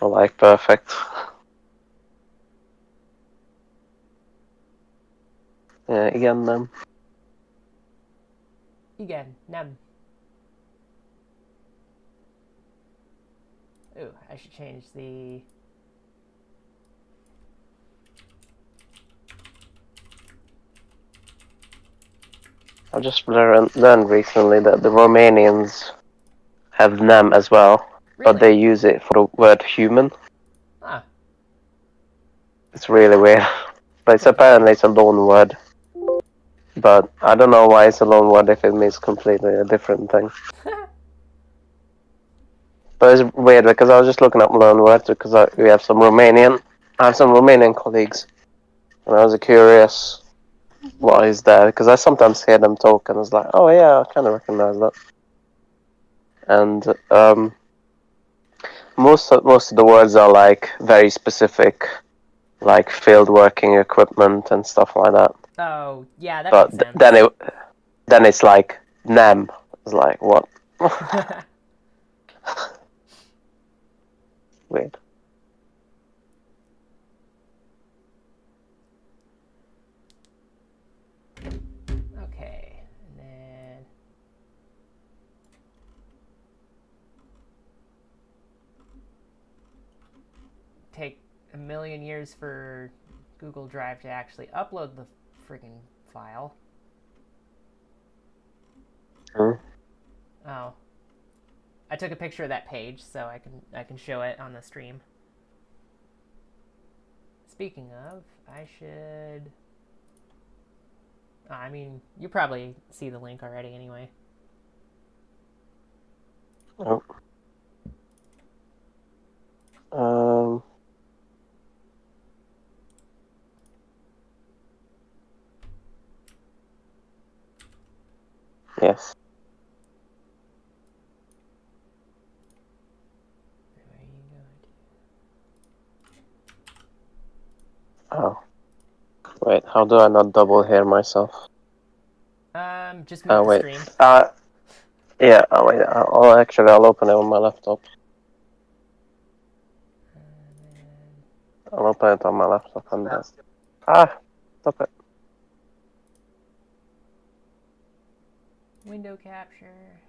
Like perfect. Igen, nem. Igen, nem. Ooh, I should change the... I just learned recently that the Romanians have nem as well, but Really? they use it for the word human. Ah, It's really weird. But it's apparently it's a loan word. But I don't know why it's a loan word if it means completely a different thing. But it's weird because I was just looking up loan words because we have some Romanian. I have some Romanian colleagues, and I was curious what is that because I sometimes hear them talk and I was like, oh yeah, I kind of recognize that. And most of the words are like very specific, like field working equipment and stuff like that. oh, yeah, that But makes sense. then it's like nem. It's like what? Weird. Okay, and then... Take a million years for Google Drive to actually upload the freaking file. Hmm. Oh. I took a picture of that page so I can show it on the stream. Speaking of, I should... I mean, you probably see the link already anyway. Oh. Um. Yes. Where are you Oh. Wait. How do I not double hear myself? going? Just mute the Wait. stream. Yeah. Wait. I'll open it on my laptop. I'll open it on my laptop and then. Stop it. Window capture.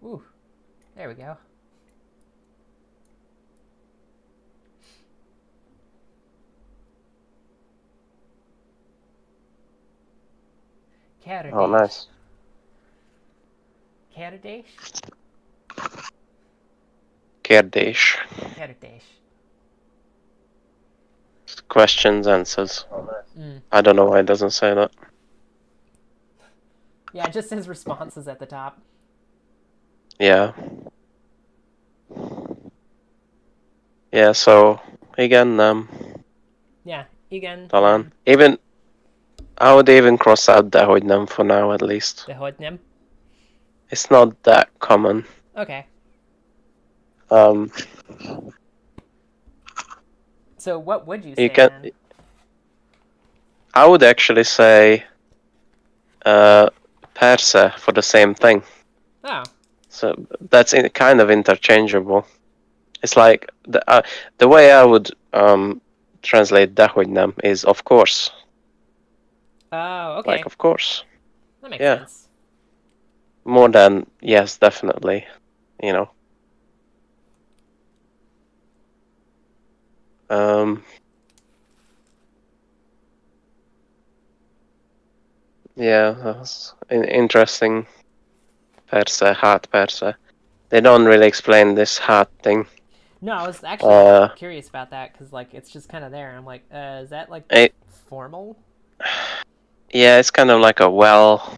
Ooh, there we go. Oh, Karadish. nice. Karadish? Kérdés. Karadish. Questions, answers. Mm. I don't know why it doesn't say that. Yeah, it just says responses at the top. Yeah. Yeah, so again, Yeah, igen, talán. nem. I would even cross out the hogy nem for now at least. De hogy nem? It's not that common. Okay. Um, So what would you you say can. then? I would actually say, perse for the same thing. Oh. So that's kind of interchangeable. It's like the way I would translate de hogy nem is of course. Oh, okay. Like of course. That makes Yeah. sense. More than yes, definitely. You know. Yeah, that's interesting. Perse, hát perse. They don't really explain this hat thing. No, I was actually curious about that because like it's just kind of there. I'm like, is that like formal? Yeah, it's kind of like a well,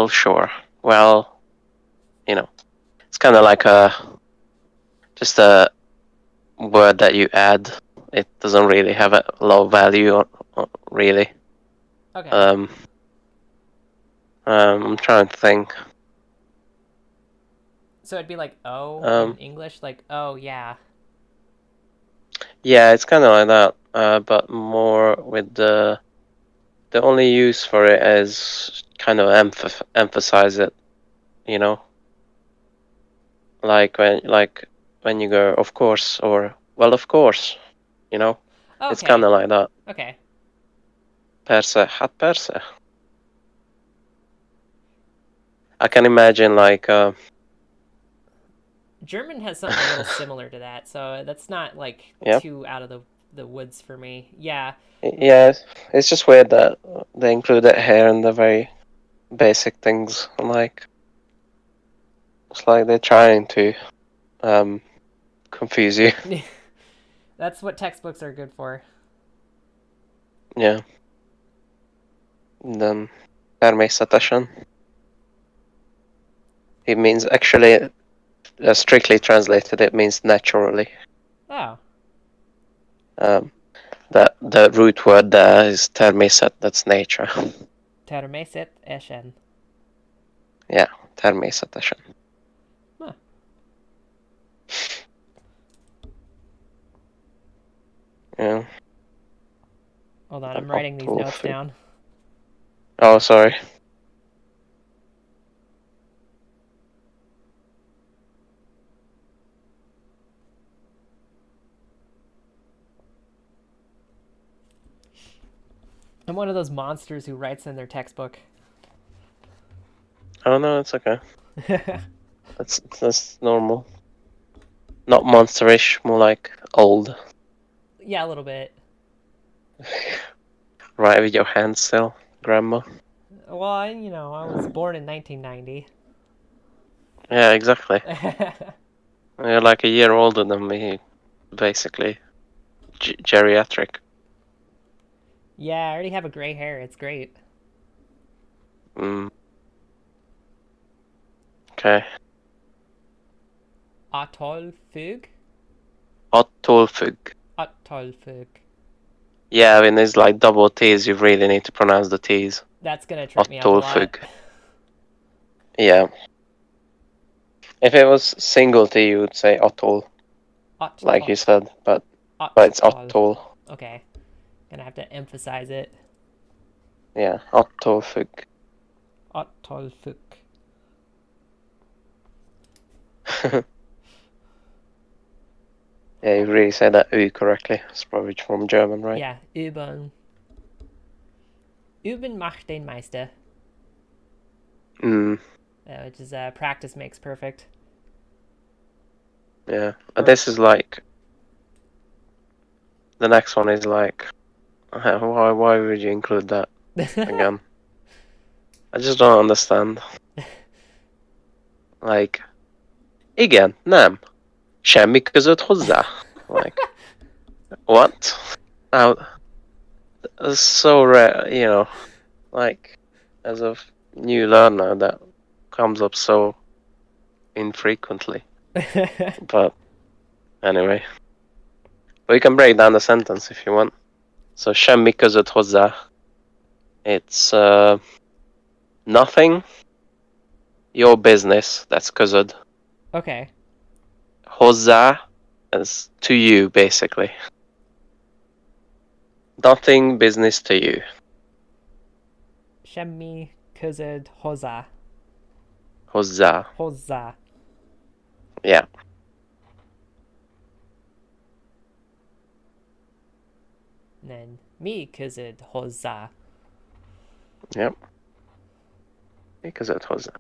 sure. Well, you know, it's kind of like just a word that you add. It doesn't really have a low value, or really. Okay. I'm trying to think. So it'd be like oh in English, like oh yeah. Yeah, it's kind of like that, but more with the the only use for it is kind of emphasize it, you know, like when you go, of course, or well, of course, you know, it's kind Okay. of like that. Okay. Persze, hát persze. I can imagine like German has something a little similar to that, so that's not like yeah, too out of the woods for me. Yeah. yeah. It's just weird that they include it here in the very basic things. Like it's like they're trying to confuse you. That's what textbooks are good for. Yeah. And then természetesen. It means actually, strictly translated, it means naturally. Oh. Um, the root word there is természet, that's nature. Természetesen. Yeah, természetesen. Huh. Yeah. Hold on, I'm writing these notes down. Oh, sorry. I'm one of those monsters who writes in their textbook. Oh no, it's okay. That's normal. Not monsterish, more like old. Yeah, a little bit. Right with your hands still, grandma. Well, I was born in 1990. Yeah, exactly. You're like a year older than me, basically. Geriatric. Yeah, I already have a gray hair. It's great. Mm. Okay. Atolfug? Otolfug. Atolfug. Yeah, I mean, there's like double T's. You really need to pronounce the T's. That's gonna trip me up a lot. Yeah. If it was single T, you would say Otol, like you said, but it's Otol. Okay. Gonna have to emphasize it. Yeah, Otolfug. Atolfug. Yeah, you really said that U correctly. It's probably from German, right? Yeah, üben. Üben macht den Meister. Which is practice makes perfect. Yeah, this is like the next one is like, why would you include that again? I just don't understand. Like, igen, nem, semmi között hozzá. Like, what? Now, it's so rare, you know. Like, as a new learner, that comes up so infrequently. But anyway, but you can break down the sentence if you want. So semmi között hozzá. It's nothing. Your business. That's közöd. Okay. Hozzá is to you, basically. Nothing business to you. Semmi közöd hozzá. Hozzá. Hozzá. Yeah. And then mi közöd hozzá. Yep. Mi között hozzá.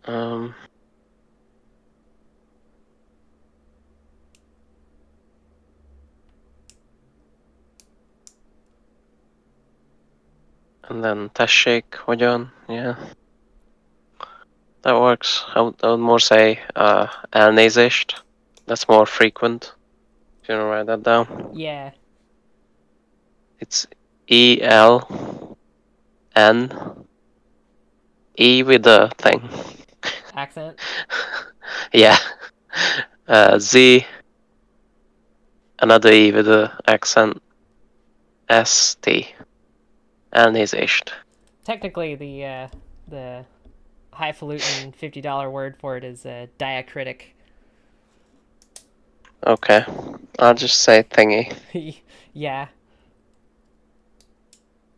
And then tessék, hogyan, yeah. That works. I would more say elnézést. That's more frequent. If you want to write that down. Yeah. It's ELN. E with the thing. Accent? Yeah. Z. Another E with the accent. ST. Elnézést. Technically, the highfalutin $50 word for it is diacritic. Okay. I'll just say thingy. Yeah.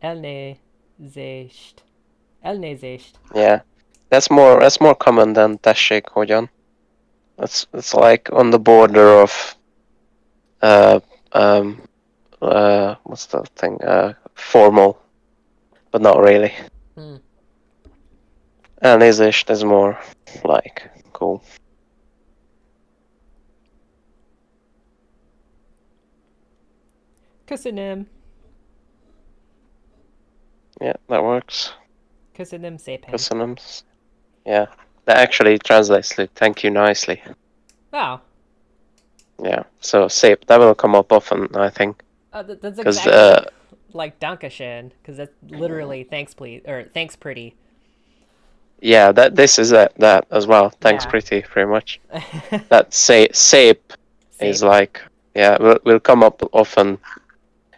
Elnézést. Elnézést. Yeah. That's more common than tessék hogyan. It's like on the border of um what's the thing? Formal, but not really. Hmm. Elnézést is more like cool. Köszönöm. Yeah, that works. Köszönöm szépen. Köszönöm. Yeah. That actually translates to thank you nicely. Oh. Yeah. So szép, that will come up often, I think. That's 'Cause, exactly like Dankeschön, because that's literally thanks please, or thanks pretty. yeah, this is that as well. Thanks, Yeah. pretty much. That szép is Szép. like, yeah, will come up often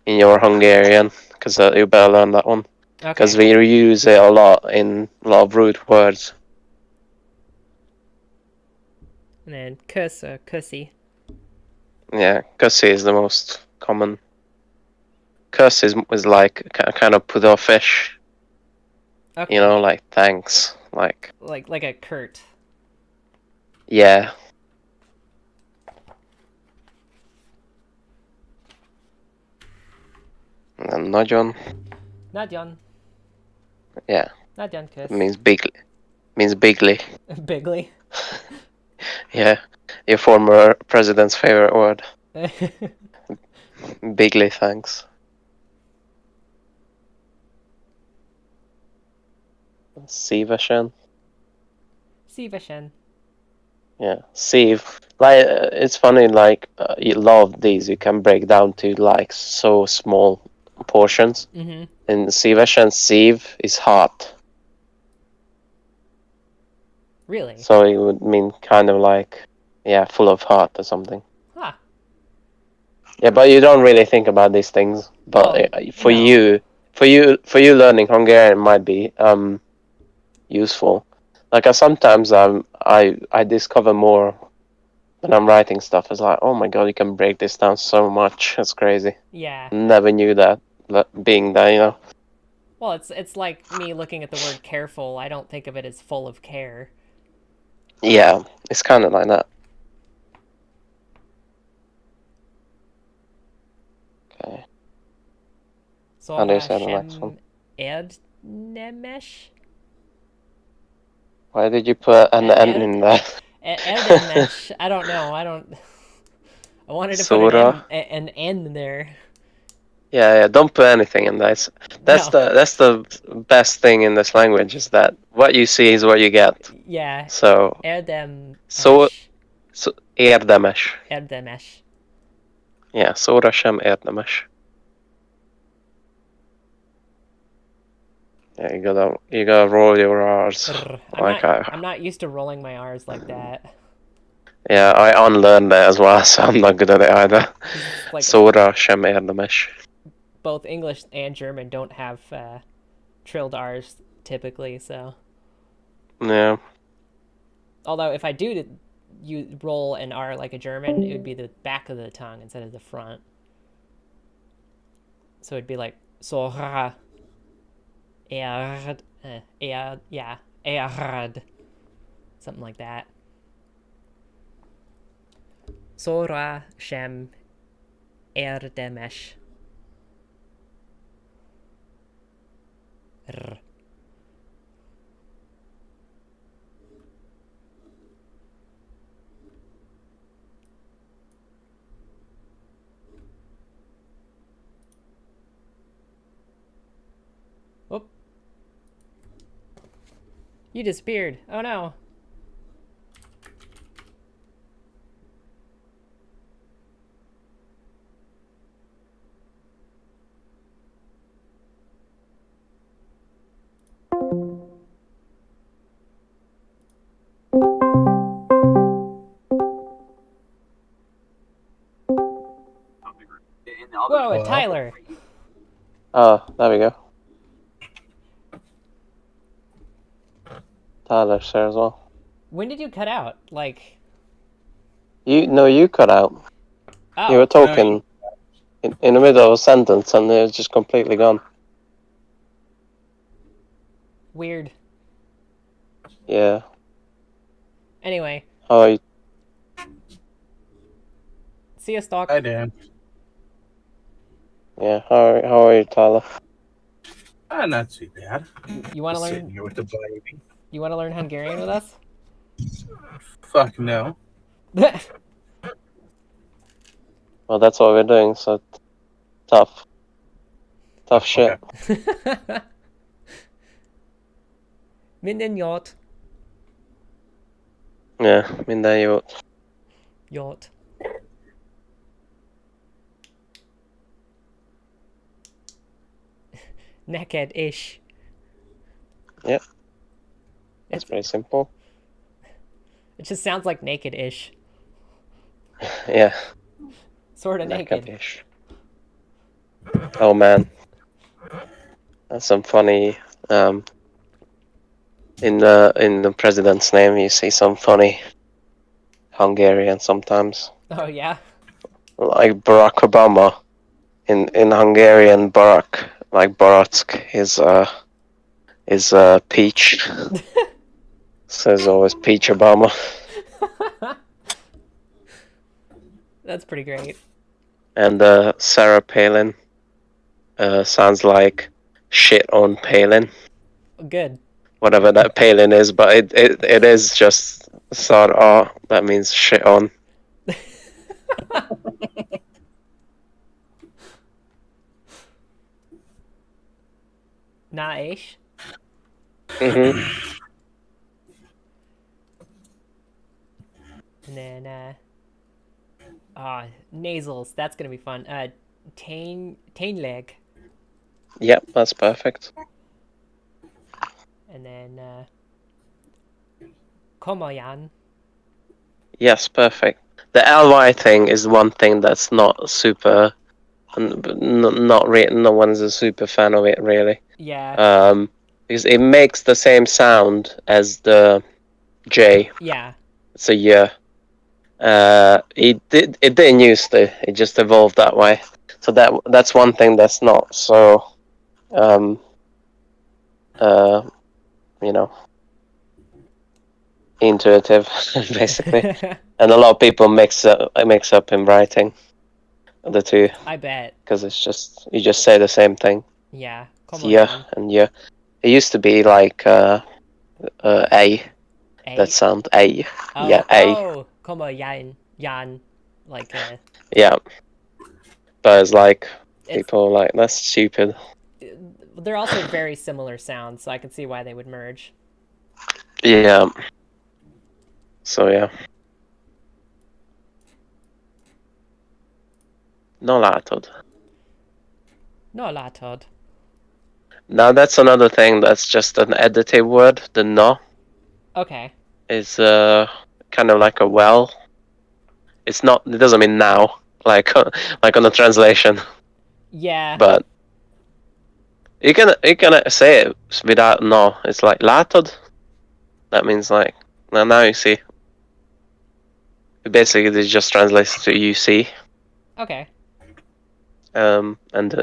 in your Hungarian, because you better learn that one. Because Okay. we use it a lot in a lot of rude words. And then kuss or kussy. Yeah, köszi is the most common. Kuss is like kind of put offish. Okay. You know, like thanks, like like a curt. yeah. And then nagyon, Nagyon. yeah, Nagyon kuss. it means bigly. Bigly. Yeah, your former president's favorite word. Bigly thanks. Szívesen. Szívesen. Yeah, Steve. Like it's funny. Like you love these. You can break down to like so small portions. Mm-hmm. And szívesen, Steve is hot. Really? So it would mean kind of like, yeah, full of heart or something. Huh. Yeah, but you don't really think about these things. But Well, for no. you, learning Hungarian might be useful. Like sometimes I discover more when I'm writing stuff. It's like, oh my god, you can break this down so much. It's crazy. Yeah. Never knew that. Being there, you know. Well, it's like me looking at the word careful. I don't think of it as full of care. Yeah, it's kind of like that. Okay. How do you say the next one? Erdnemes? Why did you put an N in there? Erdnemes. I don't know. I wanted to put Sora. an N there. Yeah, don't put anything in there. That's No. the best thing in this language is that what you see is what you get. Yeah. So Erdem. so érdemes. Érdemes. Yeah, szóra sem érdemes. Yeah, you gotta roll your R's. I'm not used to rolling my R's like that. Yeah, I unlearned that as well, so I'm not good at it either. Like Szóra sem érdemes. Both English and German don't have trilled R's typically, so. Yeah. Although if I do you roll an R like a German, it would be the back of the tongue instead of the front. So it'd be like Sora. Erd. Yeah. Erd. Something like that. Sora Shem Erdemesh. R. Whoop. You disappeared. Oh no. Whoa, Tyler. Oh, there we go. Tyler's there as well. When did you cut out? Like You cut out. You were Oh, talking in the middle of a sentence and it was just completely gone. weird. Yeah. Anyway, How are you? see you, Stock. Hi, Dan. Yeah. How are you, Tyler? Not too bad. You want to Just sitting learn? here with the baby. You want to learn Hungarian with us? Fuck no. Well, that's what we're doing. So tough shit. Okay. Minden yacht. Yeah. Minden jót. Yacht. Neked ish. Yep. That's pretty simple. It just sounds like naked-ish. Yeah. Sort of naked. Naked-ish. Oh man. That's some funny. In the president's name, you see some funny Hungarian sometimes, Oh yeah. like Barack Obama. In Hungarian, Barack, like Baratsk, is peach. So there's always peach Obama. That's pretty great. And Sarah Palin sounds like shit on Palin, Good. whatever that Palin is, but it is just thought, oh, that means shit on. Na-ish. Mm-hmm. And then nasals. That's gonna be fun. Tain leg. Yep, that's perfect. And then Komoyan. Yes, perfect. The ly thing is one thing that's not super, not no one's a super fan of it really. Yeah. Because it makes the same sound as the J. Yeah. It's a yeah. It didn't used to. It just evolved that way. So that's one thing that's not so you know, intuitive basically. And a lot of people mix up in writing the two I bet. because it's just you just say the same thing. Yeah. It's yeah and yeah. It used to be like a A. that sound a Oh, yeah a oh, Komoyan. Yan. Like yeah. But it's like people are like that's stupid. they're also very similar sounds, so I can see why they would merge. Yeah. So yeah. No látod. No látod. Now that's another thing that's just an additive word. The no Okay. is kind of like a well. It's not. It doesn't mean now, like like on the translation. Yeah. But you can say it without no. It's like látod. That means like now you see. Basically, it just translates to you see. Okay. And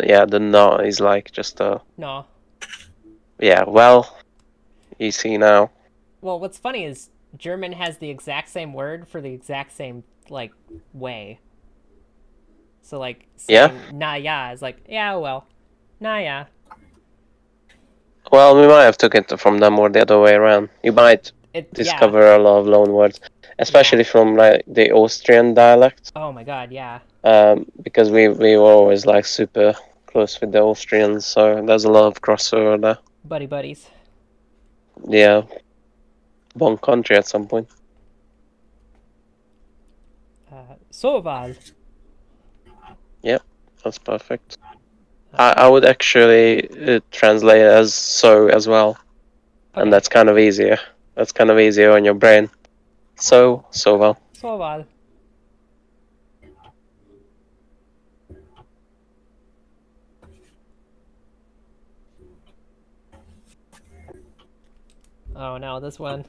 yeah, the no is like just a No. yeah. Well, you see now. Well, what's funny is German has the exact same word for the exact same like way. So like saying na ja is like yeah well, na ja. Well, we might have took it from them or the other way around. You might discover a lot of loan words, especially from like the Austrian dialect. Oh my god, yeah. Because we were always like super close with the Austrians, so there's a lot of crossover there. Buddies. Yeah, one country at some point. Szóval. Yep, that's perfect. I would actually translate it as so as well, and that's kind of easier. That's kind of easier on your brain. So well. Szóval. Oh no, this one.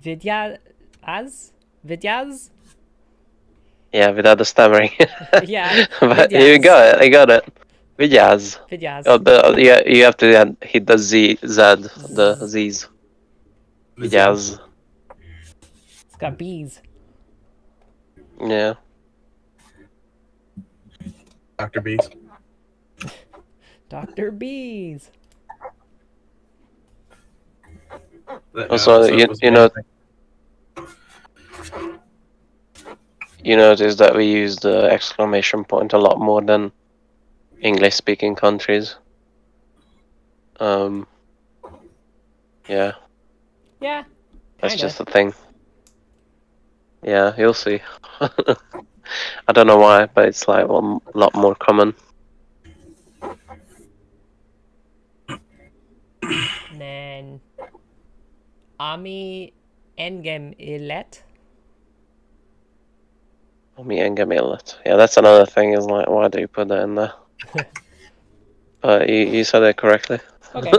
Vidyaz? Yeah, without the stammering. Yeah, But vidyaz. you got it. I got it. Vidyaz. Vidyaz. Oh, you have to hit the the Z's. Vidyaz. It's got bees. Yeah. Dr. Beast. Dr. Bees. That Also, episode was you know, amazing. you notice that we use the exclamation point a lot more than English-speaking countries. Yeah, Yeah, that's kinda. just a thing. Yeah, you'll see. I don't know why, but it's like a lot more common. And then Ami Engem Ilet. Me and Gamillet. Yeah, that's another thing. Is like, why do you put that in there? But you said it correctly. Okay.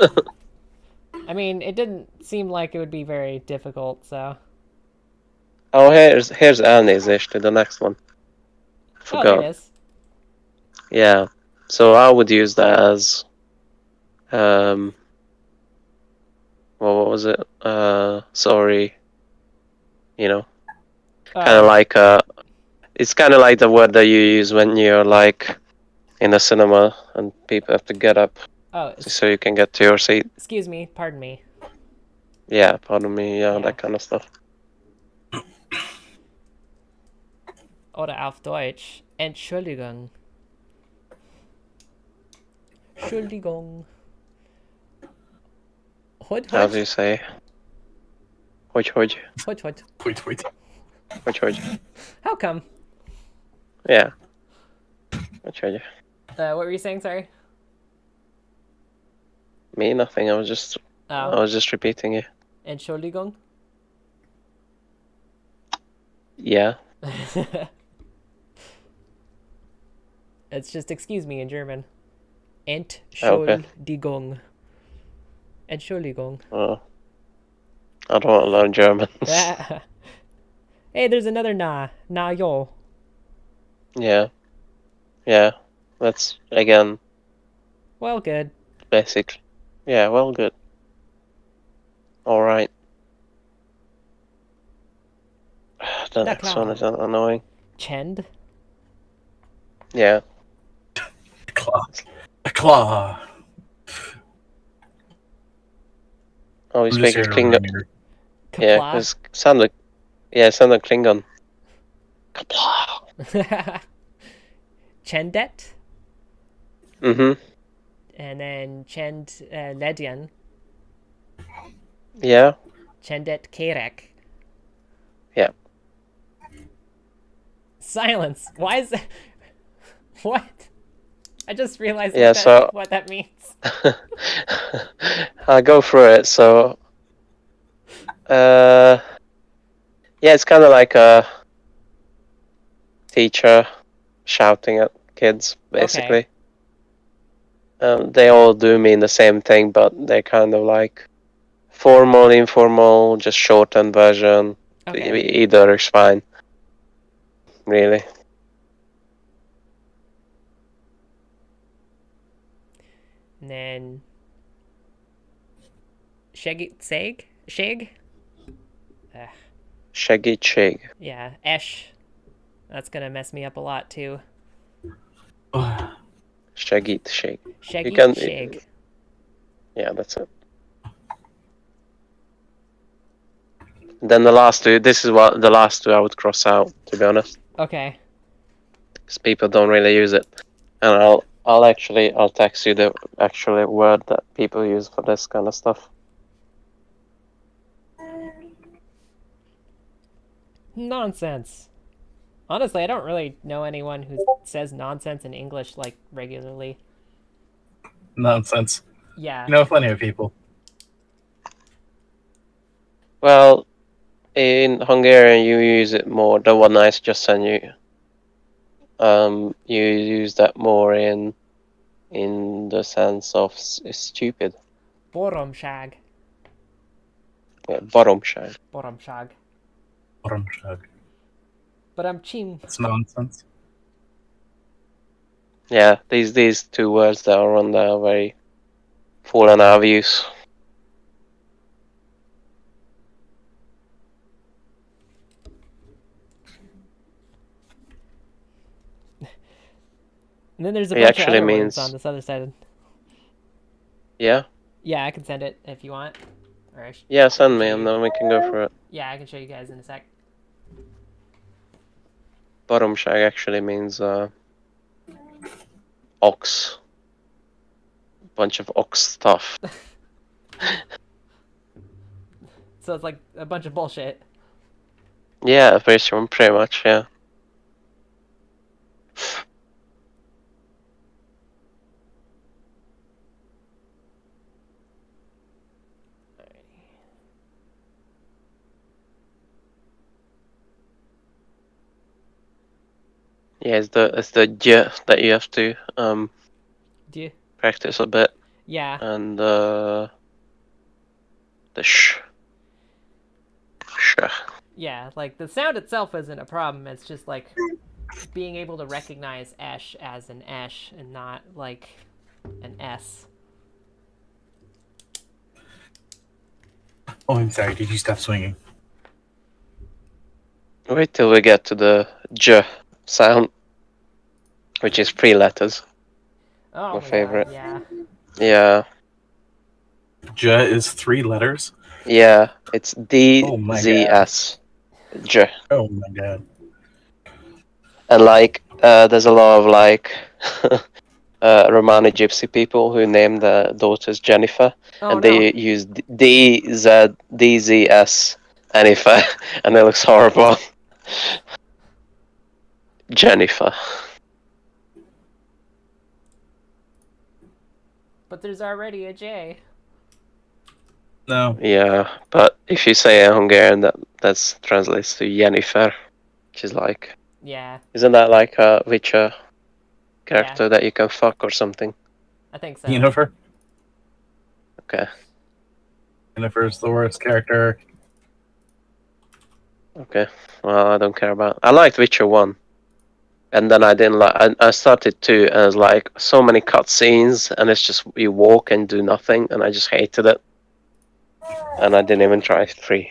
I mean, it didn't seem like it would be very difficult, so. Oh, here's Annie's actually the next one. Oh, there it Forgot. is. Yeah. So I would use that as well, what was it? Sorry. You know, kind of Oh, like it's kind of like the word that you use when you're like in a cinema and people have to get up oh, so you can get to your seat. excuse me, pardon me. Yeah, pardon me. Yeah, Yeah. that kind of stuff. Oder auf Deutsch. Entschuldigung. Entschuldigung. Hood, How do hood. you say? Hogy. Hood, hood. Wait. How come? Yeah. Hogy. What were you saying? Sorry. Me, nothing. I was just repeating it. Entschuldigung. Yeah. It's just excuse me in German. Entschuldigung. Entschuldigung. Oh, I don't want to learn German. Hey, there's another na. Na yo. Yeah. Yeah. That's again Well, good. basic. Yeah. Well, good. All right. The Na next klar. one is annoying. Chend. Yeah. A claw. Oh, he's I'm just speaking here to Klingon. remember. Yeah, Kapla. because sounded Klingon. Kapla. Chendet. Mhm. And then Chend Ledian. Yeah. Chendet Kerek. Yeah. Silence. Why is that? What? I just realized Yeah, what that means. I'll go through it. So, yeah, it's kind of like a teacher shouting at kids, basically. They all do mean the same thing, but they're kind of like formal, informal, just shortened version. Okay. Either is fine, really. And then Sheg? Sheg? Shaggy Chig. Yeah, Esh. That's gonna mess me up a lot too. Shaggy Shig. Shaggy can- Sheg. Yeah, that's it. Then the last two. This is what the last two I would cross out, to be honest, Okay. because people don't really use it. And I'll text you the actual word that people use for this kind of stuff. Nonsense. Honestly, I don't really know anyone who says nonsense in English like regularly. Nonsense. Yeah. You know plenty of people. Well, in Hungarian you use it more. The one I just sent you. You use that more in the sense of stupid. Boromság. Yeah, baromság. Baromság. Baromság. Baramchim. That's nonsense. Yeah, these two words that are on there are very fallen out of use. And then there's a It bunch of actually other words means- on this other side. Yeah? Yeah, I can send it if you want. Or Yeah, send me and then we can go for it. yeah, I can show you guys in a sec. Baromság actually means ox. Bunch of ox stuff. So it's like a bunch of bullshit. Yeah, pretty much, yeah. Yeah, it's the j that you have to Do you? practice a bit, Yeah. and the sh. Yeah, like the sound itself isn't a problem. It's just like being able to recognize esh as an esh and not like an s. Oh, I'm sorry. Did you stop swinging? Wait till we get to the j sound, which is 3 letters. Oh My my favorite. God, yeah. Yeah, J is 3 letters. yeah, it's Oh my DZS. J. Oh my god. And like, there's a lot of like Romani gypsy people who name their daughters Jennifer, Oh and no. they use DZS Jennifer, and it looks horrible. Jennifer. But there's already a J. No. Yeah, but if you say in Hungarian, that translates to Jennifer, which is like, Yeah, isn't that like a Witcher character that you can fuck or something? I think so. Yennefer? Okay. Yennefer's the worst character. Okay. Well, I don't care about. I liked Witcher 1. And then I didn't like. I started 2, and it's like so many cutscenes, and it's just you walk and do nothing, and I just hated it. And I didn't even try 3.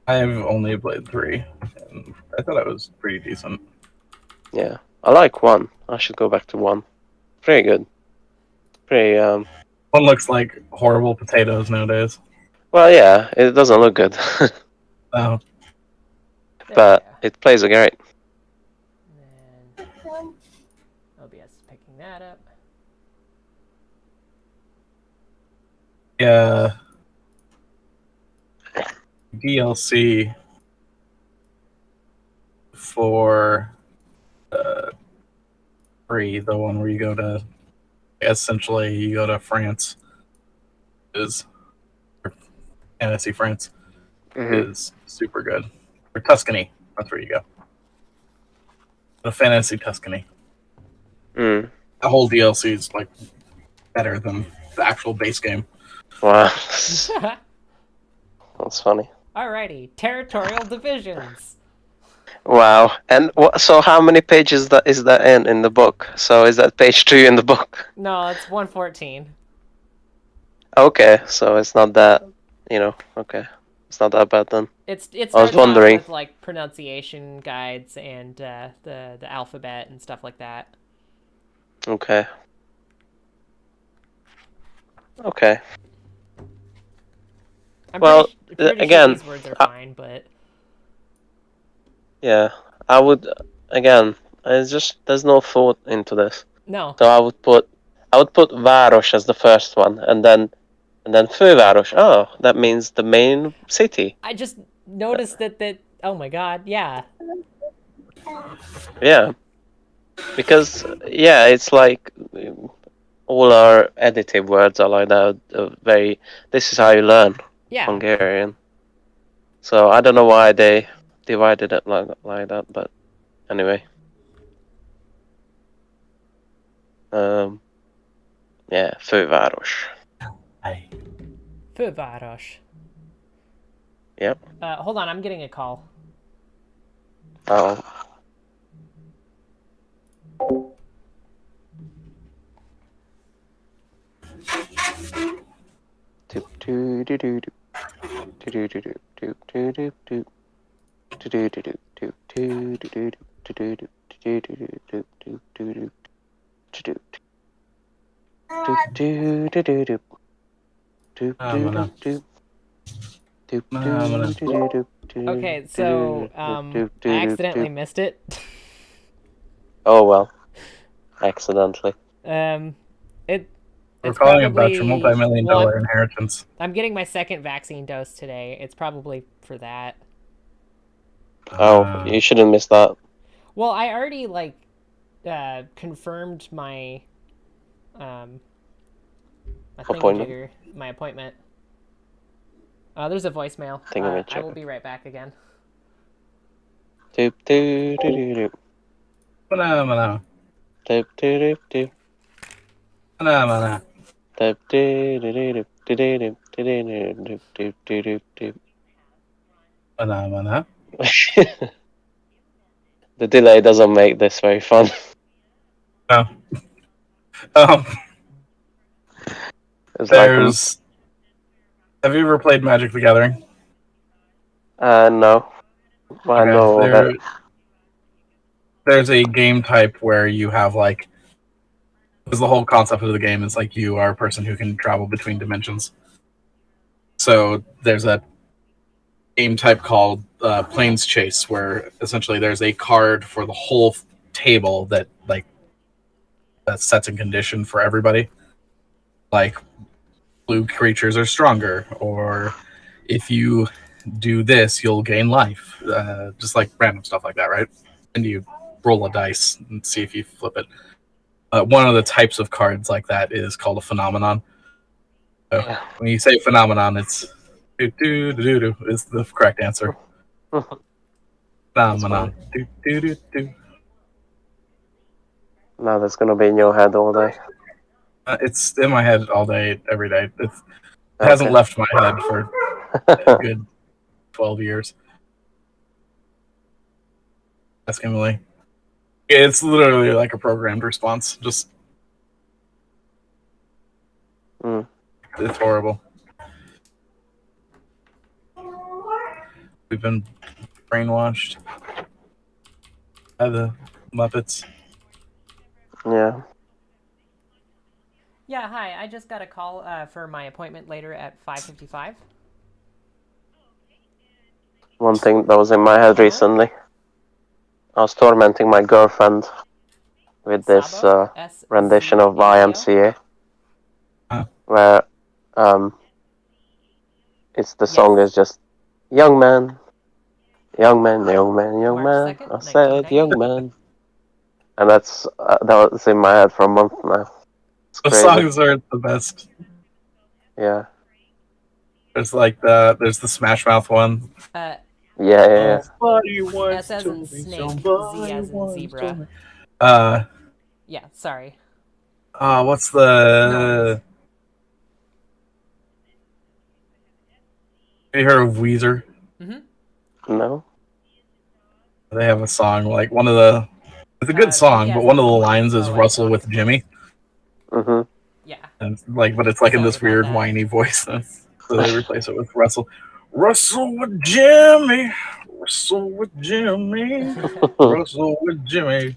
I've only played 3. And I thought it was pretty decent. Yeah, I like 1. I should go back to 1. Pretty good. Pretty. One looks like horrible potatoes nowadays. Well, yeah, it doesn't look good, Oh, There but we it plays great. go. And OBS is picking that up. yeah. DLC for 3, the one where you go to, essentially, you go to France, is, or Fantasy France, is super good. Or Tuscany, that's where you go. The Fantasy Tuscany. Mm. The whole DLC is like better than the actual base game. Wow, that's funny. Alrighty, territorial divisions. Wow, and so how many pages is that in the book? So is that page 2 in the book? No, it's 114. Okay, so it's not that, okay, it's not that bad then. It I was starts off wondering. with like pronunciation guides and the alphabet and stuff like that. Okay. Okay. I'm Well, pretty again, sure these words are fine, but Yeah, I would again. It's just there's no thought into this. no. So I would put város as the first one, and then főváros. Oh, that means the main city. I just noticed that. Oh my god! Yeah. Yeah, because it's like all our additive words are like that. Very. This is how you learn Yeah. Hungarian. So I don't know why they divided it like that, but anyway. Yeah, főváros. Hey. Főváros. Yep. Hold on, I'm getting a call. Oh. Okay, so I accidentally missed it. Oh well, accidentally. We're We're calling about your multi-million-dollar inheritance. I'm getting my second vaccine dose today. It's probably for that. Oh, you shouldn't miss that. Well, I already confirmed my Appointment? my appointment. There's a voicemail. I will be right back again. Doop doop doop doop. Phenomena. Doop doop doop. Phenomena. Doop doop doop doop doop doop doop doop. Phenomena. The delay doesn't make this very fun. No. It's There's. Have you ever played Magic the Gathering? No. Well, I know that. There's a game type where you have like. Because the whole concept of the game is like you are a person who can travel between dimensions. So there's a game type called Planes Chase, where essentially there's a card for the whole table that sets a condition for everybody. Like blue creatures are stronger, or if you do this, you'll gain life. Just like random stuff like that, right? And you roll a dice and see if you flip it. One of the types of cards like that is called a phenomenon. So when you say phenomenon, it's is the correct answer. Phenomenon. Now that's gonna be in your head all day. It's in my head all day, every day. It hasn't left my head for a good 12 years. That's Emily. It's literally like a programmed response. Just It's horrible. We've been brainwashed by the Muppets. Yeah. Yeah, hi. I just got a call for my appointment later at 5:55. One thing that was in my head recently, I was tormenting my girlfriend with this rendition of YMCA, where it's the song is just young man, young man, young man, young man. I said young man, and that was in my head for a month now. The songs are the best. Yeah. There's there's the Smash Mouth one. Yeah. S as in snake, Z as in zebra. Yeah, sorry. What's the? Have you heard of Weezer? Mm-hmm. No. They have a song like one of the. It's a good song, but one of the lines is "Russell with Jimmy." Mm-hmm. Yeah. And but it's like in this weird whiny voice, so they replace it with Russell. Russell with Jimmy. Russell with Jimmy. Russell with Jimmy.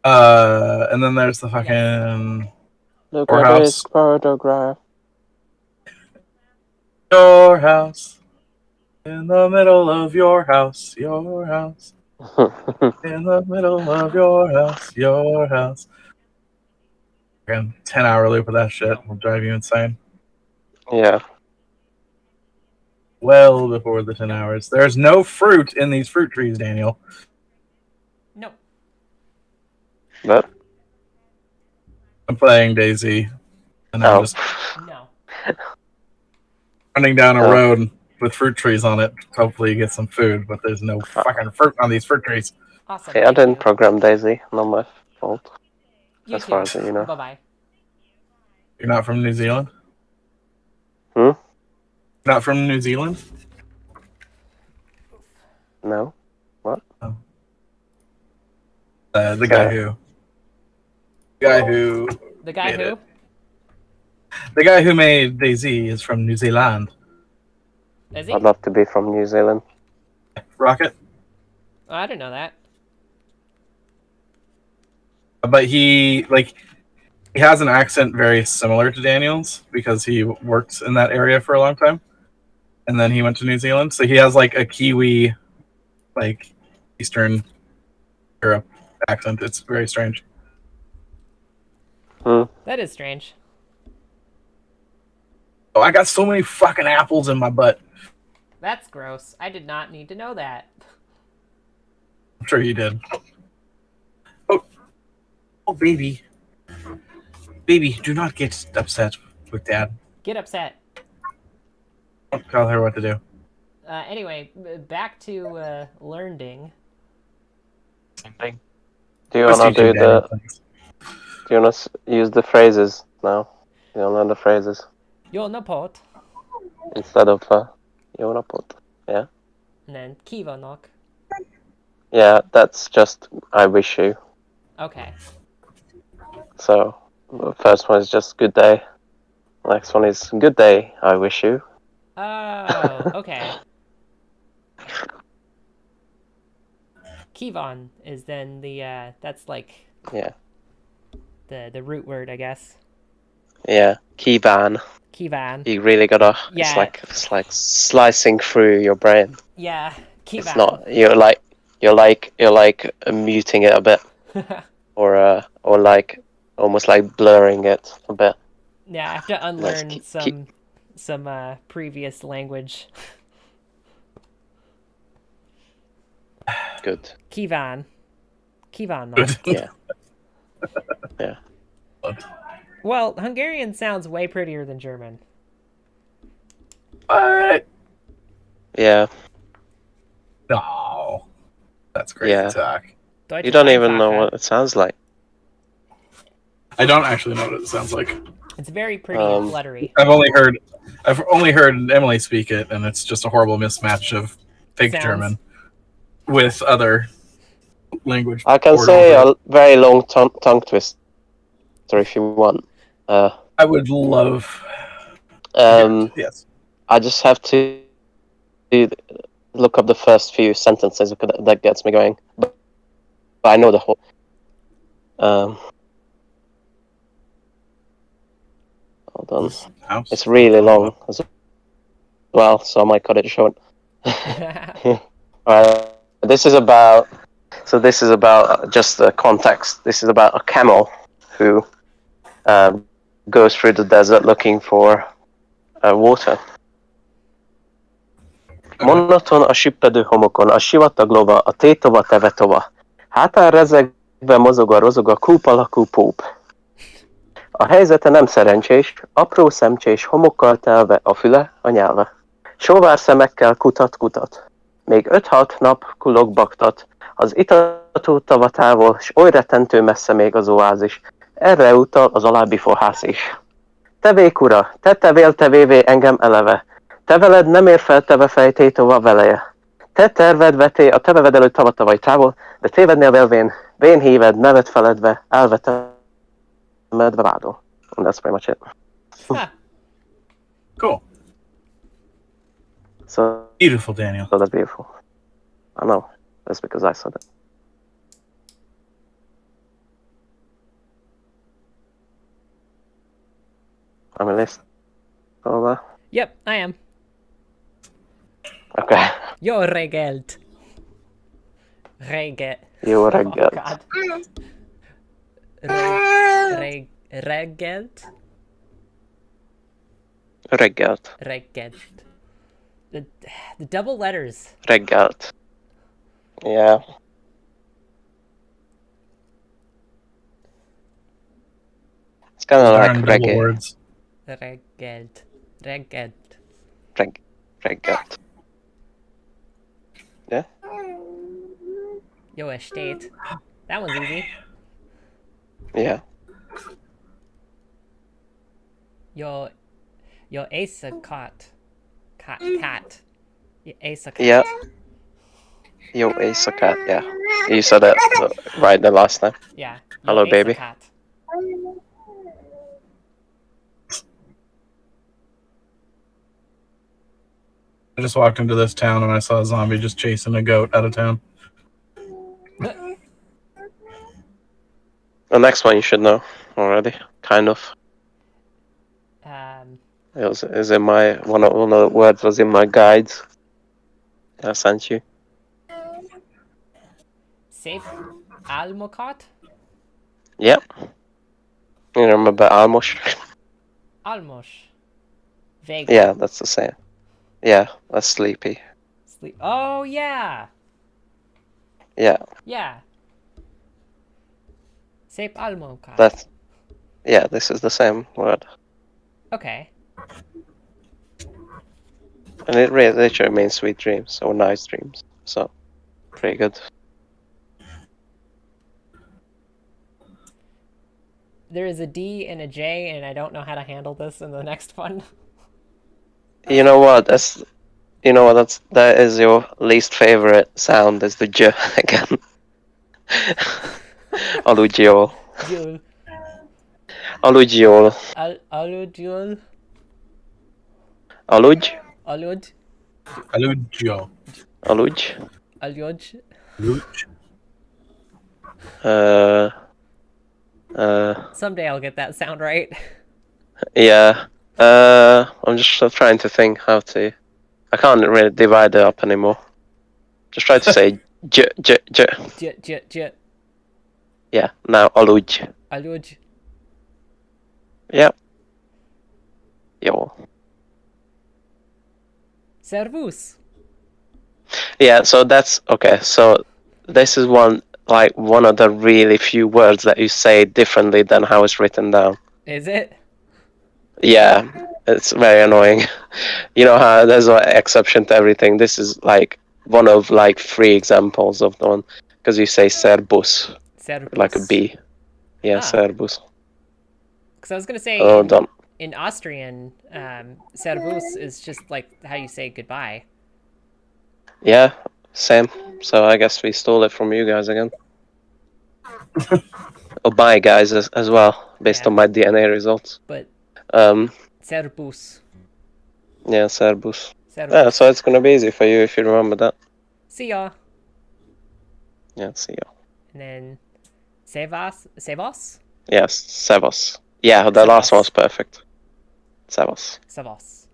And then there's the fucking Look at this photograph. Your house. In the middle of your house. Your house. In the middle of your house. Your house. Again, 10-hour loop of that shit will drive you insane. Yeah. Well before the 10 hours. There's no fruit in these fruit trees, Daniel. No. What? I'm playing Daisy, and I'm just running down a road with fruit trees on it. Hopefully you get some food, but there's no fucking fruit on these fruit trees. Awesome. Hey, I didn't program Daisy. Not my fault. As far as you know. Bye-bye. You're not from New Zealand? Not from New Zealand? No. What? Oh. So- The guy who The guy made who? it. The guy who made DayZ is from New Zealand. Is he? I'd love to be from New Zealand. Rocket. Oh, I didn't know that. But he has an accent very similar to Daniel's because he worked in that area for a long time, and then he went to New Zealand. So he has like a Kiwi, like Eastern Europe accent. It's very strange. That is strange. Oh, I got so many fucking apples in my butt. That's gross. I did not need to know that. I'm sure you did. Oh, baby. Baby, do not get upset with Dad. Get upset. Don't tell her what to do. Anyway, back to learning. Same thing. Do you wanna do Daniel, the? thanks. Do you wanna use the phrases now? You wanna learn the phrases You'll no pot. instead of you wanna put? Yeah. And then kívánok. Yeah, that's just I wish you. Okay. So the first one is just good day. Next one is good day. I wish you. Oh, okay. Kíván is then the that's like Yeah. the root word, I guess. Yeah. Keyban. Kíván. You really gotta. Yeah. It's like slicing through your brain. Yeah, It's kíván. not. You're like muting it a bit, or like almost like blurring it a bit. Yeah, I have to unlearn keep- some previous language. Good. Kíván. Kívánok. Good. Yeah. Yeah. Well, Hungarian sounds way prettier than German. What? Yeah. No. That's crazy Yeah. talk. Deutsche You don't even know Einfache. what it sounds like. I don't actually know what it sounds like. It's very pretty and Um, fluttery. I've only heard Emily speak it, and it's just a horrible mismatch of fake Sounds. German with other language. I can poured say over it. a very long tongue twister if you want. I would love. Yes. I just have to look up the first few sentences because that gets me going. But I know the whole. Hold on. House. It's really long as well, so I might cut it short. Alright, this is about just the context. This is about a camel who goes through the desert looking for water. Monoton a süppedő homokon, a sivataglova, a tétova tevetova. Hátán rezegve rozog a kúp alakú púp. A helyzete nem szerencsés, apró szemcsés, homokkal telve a füle, a nyelve. Sóvár szemekkel kutat. Még 5-6 nap baktat. Az itató tava távol, s oly rettentő messze még az oázis. Erre utal az alábbi forhász is. Tevék ura, te tevél tevévé engem eleve. Te veled nem ér fel teve fejtétova veleje. Te terved veté a teve vedelő tavatavai távol, de tévednél velvén, vén híved, nevet feledve, elvetemedve vádol. And that's pretty much it. Huh. Cool. So Beautiful, Daniel. that's beautiful. I know. That's because I said it. I'm a list over. Yep, I am. Okay. Jó reggelt. Jó Oh, reggelt. God. Reggelt? Reggelt. Reggelt. The double letters. Reggelt. Yeah. It's kind of like Learn double reggae. words. Reggelt. Reggelt. Reggelt. Yeah. Jó estét. That one's easy. Yeah. Jó Yo ace a cat. Cat. Yo ace a cat. Yeah. Yo ace a cat. Yeah. You said it right the last time. Yeah. Yo Hello, ace baby. a cat. I just walked into this town and I saw a zombie just chasing a goat out of town. The next one you should know already, kind of. Is in my one of the words was in my guides that I sent you. Safe Almocot? Yep. You remember Almosh? Almosh. Vague. Yeah, that's the same. Yeah, that's sleepy. Sleep. Oh, yeah. Yeah. Yeah. Safe Almocot. That's. Yeah, this is the same word. Okay. And it really literally means sweet dreams or nice dreams. So, pretty good. There is a D and a J, and I don't know how to handle this in the next one. You know what? That is your least favorite sound is the J again. Alugiol. Jul. Alugiol. Alujul. Aluj? Alud. Alugio. Aluj? Aluj. Luch. Someday I'll get that sound right. Yeah. I'm just trying to think how to. I can't really divide it up anymore. Just try to say J. J. Yeah, now Aluj. Aluj. Yep. Yo. Servus. Yeah, so that's okay. So this is one of the really few words that you say differently than how it's written down. Is it? Yeah, it's very annoying. You know how there's an exception to everything. This is like one of like 3 examples of the one because you say Serbus Servus. like a B. Yeah, Ah. Serbus. Because I was gonna say Oh, don't. in Austrian, servus is just like how you say goodbye. Yeah, same. So I guess we stole it from you guys again. Oh, bye guys as well, based Yeah. on my DNA results. But Um, servus. yeah, Serbus. Servus. Yeah, so it's gonna be easy for you if you remember that. See ya. Yeah, see you. And then Sevos? Yes, Sevos. Yeah, the last Sevos. one was perfect. Sevos. Sevos.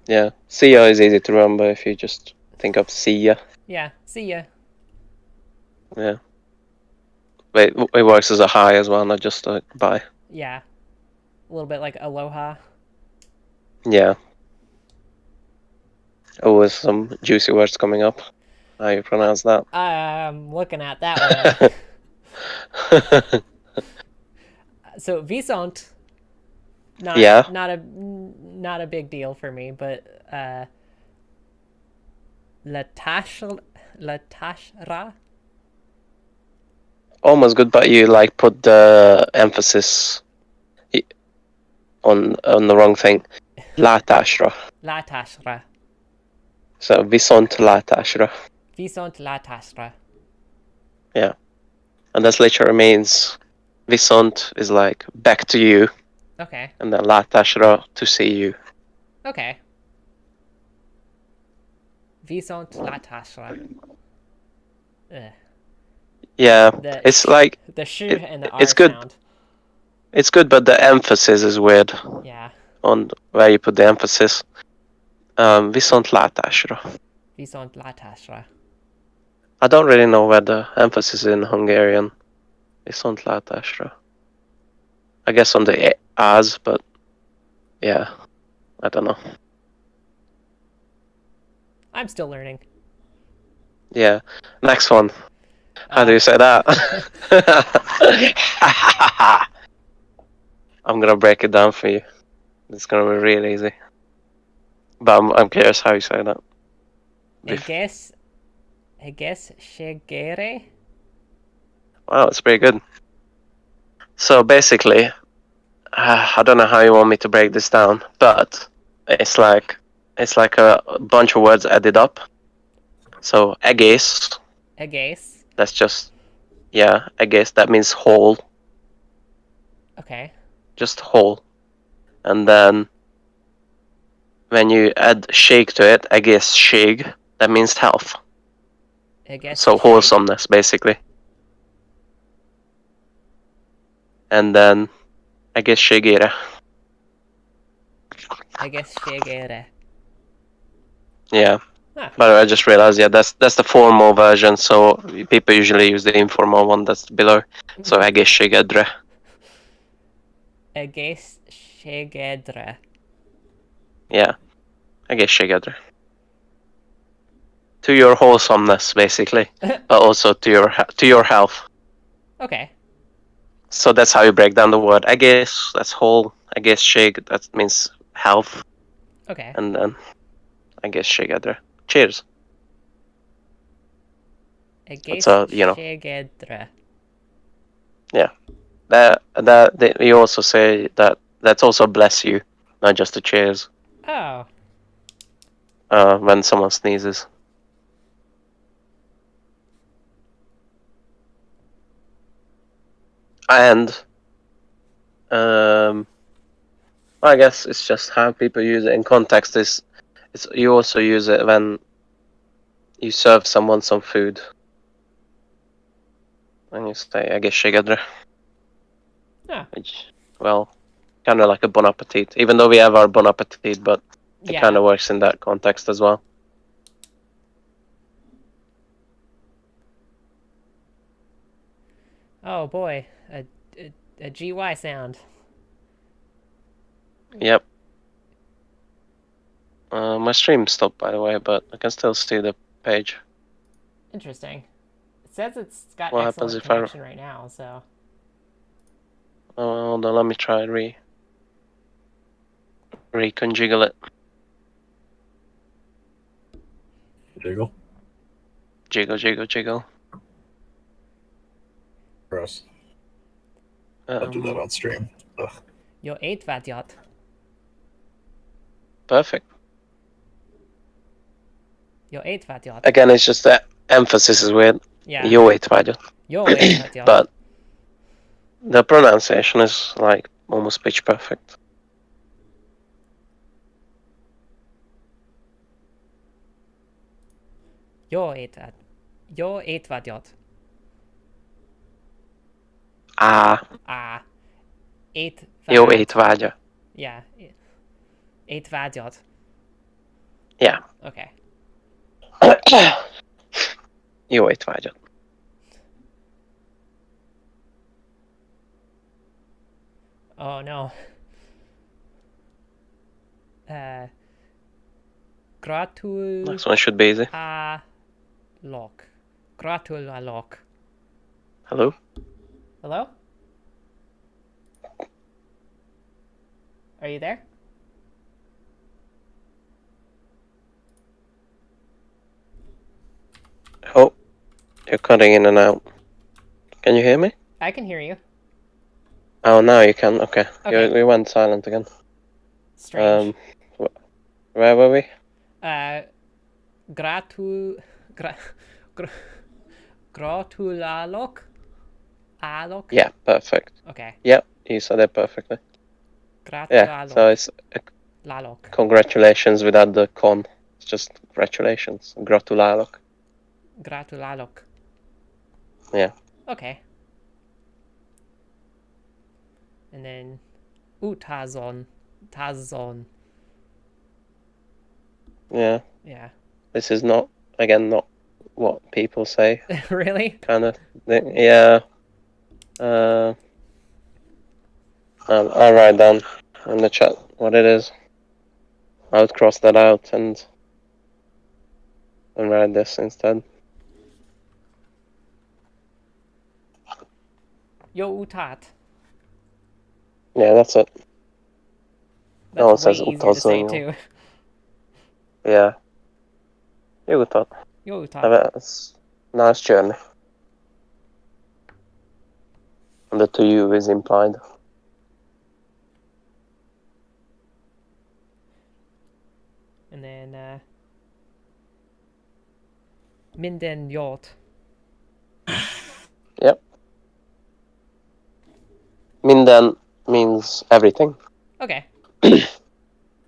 Yeah, see ya is easy to remember if you just think of see ya. Yeah, see ya. Yeah. But it works as a hi as well, not just a bye. Yeah. A little bit like aloha. Yeah. Oh, there's some juicy words coming up. How you pronounce that? I'm looking at that one. So Visont, Yeah. not a big deal for me, but Latashra. Almost good, but you like put the emphasis on the wrong thing. Latashra. Latashra. So Visont Latashra. Visont Latashra. Yeah. And that literally means Visont is like back to you, Okay. and then Latashra to see you. Okay. Visont Latashra. Ugh. Yeah, The it's like the sh and the r it's good. sound. It's good, but the emphasis is weird Yeah. on where you put the emphasis. Visont Latashra. Visont Latashra. I don't really know where the emphasis is in Hungarian. Visont Latashra. I guess on the as, but yeah, I don't know. I'm still learning. Yeah. Next one. How do you say that? I'm gonna break it down for you. It's gonna be really easy. But I'm curious how you say that. I guess Shegere. Wow, it's pretty good. So basically, I don't know how you want me to break this down, but it's like a bunch of words added up. So egész, Egész. that's just egész. That means whole, Okay. just whole. And then when you add shake to it, egészség, that means health. Egészség. So wholesomeness, basically. And then egészségére. Egészségére. Yeah. Huh. By the way, I just realized, that's the formal version, so people usually use the informal one that's below. So egészségedre. Egészségedre. Yeah. Egészségedre. To your wholesomeness, basically. But also to your health. Okay. So that's how you break down the word egész, that's whole. Egészség, that means health. Okay. And then egészségedre. Cheers. Egészségedre. You also say that's also bless you, not just a cheers. Oh. When someone sneezes. And I guess it's just how people use it in context. You also use it when you serve someone some food. And you say egészségedre. Yeah. Which, well, kind of like a bon appetit. Even though we have our bon appetit, but it kind of works in that context as well. Oh boy, a GY sound. Yep. My stream stopped, by the way, but I can still see the page. Interesting. It says it's got What excellent happens if connection right now, so. Oh, hold on, let me try and reconjiggle it. Jiggle. Jiggle. Gross. I'll do that on stream. Ugh. Jó étvágyat. Perfect. Jó étvágyat. Again, it's just the emphasis is weird. Yeah. Jó étvágyat. Jó étvágyat. But the pronunciation is like almost pitch perfect. Jó étvágyat. Jó étvágyat. Jó étvágya. Yeah. Étvágyat. Yeah. Okay. Jó étvágyat. Oh no. Next one should be easy. Gratulálok. Hello? Hello? Are you there? Oh, you're cutting in and out. Can you hear me? I can hear you. Oh, now you can. Okay. Okay. We went silent again. Strange. Where were we? Gratulálok. Alok? Yeah, perfect. Okay. Yep, you said it perfectly. Gratulálok. Yeah, so it's congratulations without the con. It's just congratulations. Gratulálok. Gratulálok. Yeah. Okay. And then utazon. Tazon. Yeah. Yeah. This is not what people say. Really? Kind of thing. Yeah. I'll write down in the chat what it is. I would cross that out and write this instead. Jó utat. Yeah, that's it. That's No one way says easier to say utazon. too. Yeah. Jó utat. Jó utat. Have a nice journey. And the to you is implied. And then minden yacht. Yep. Minden means everything. Okay.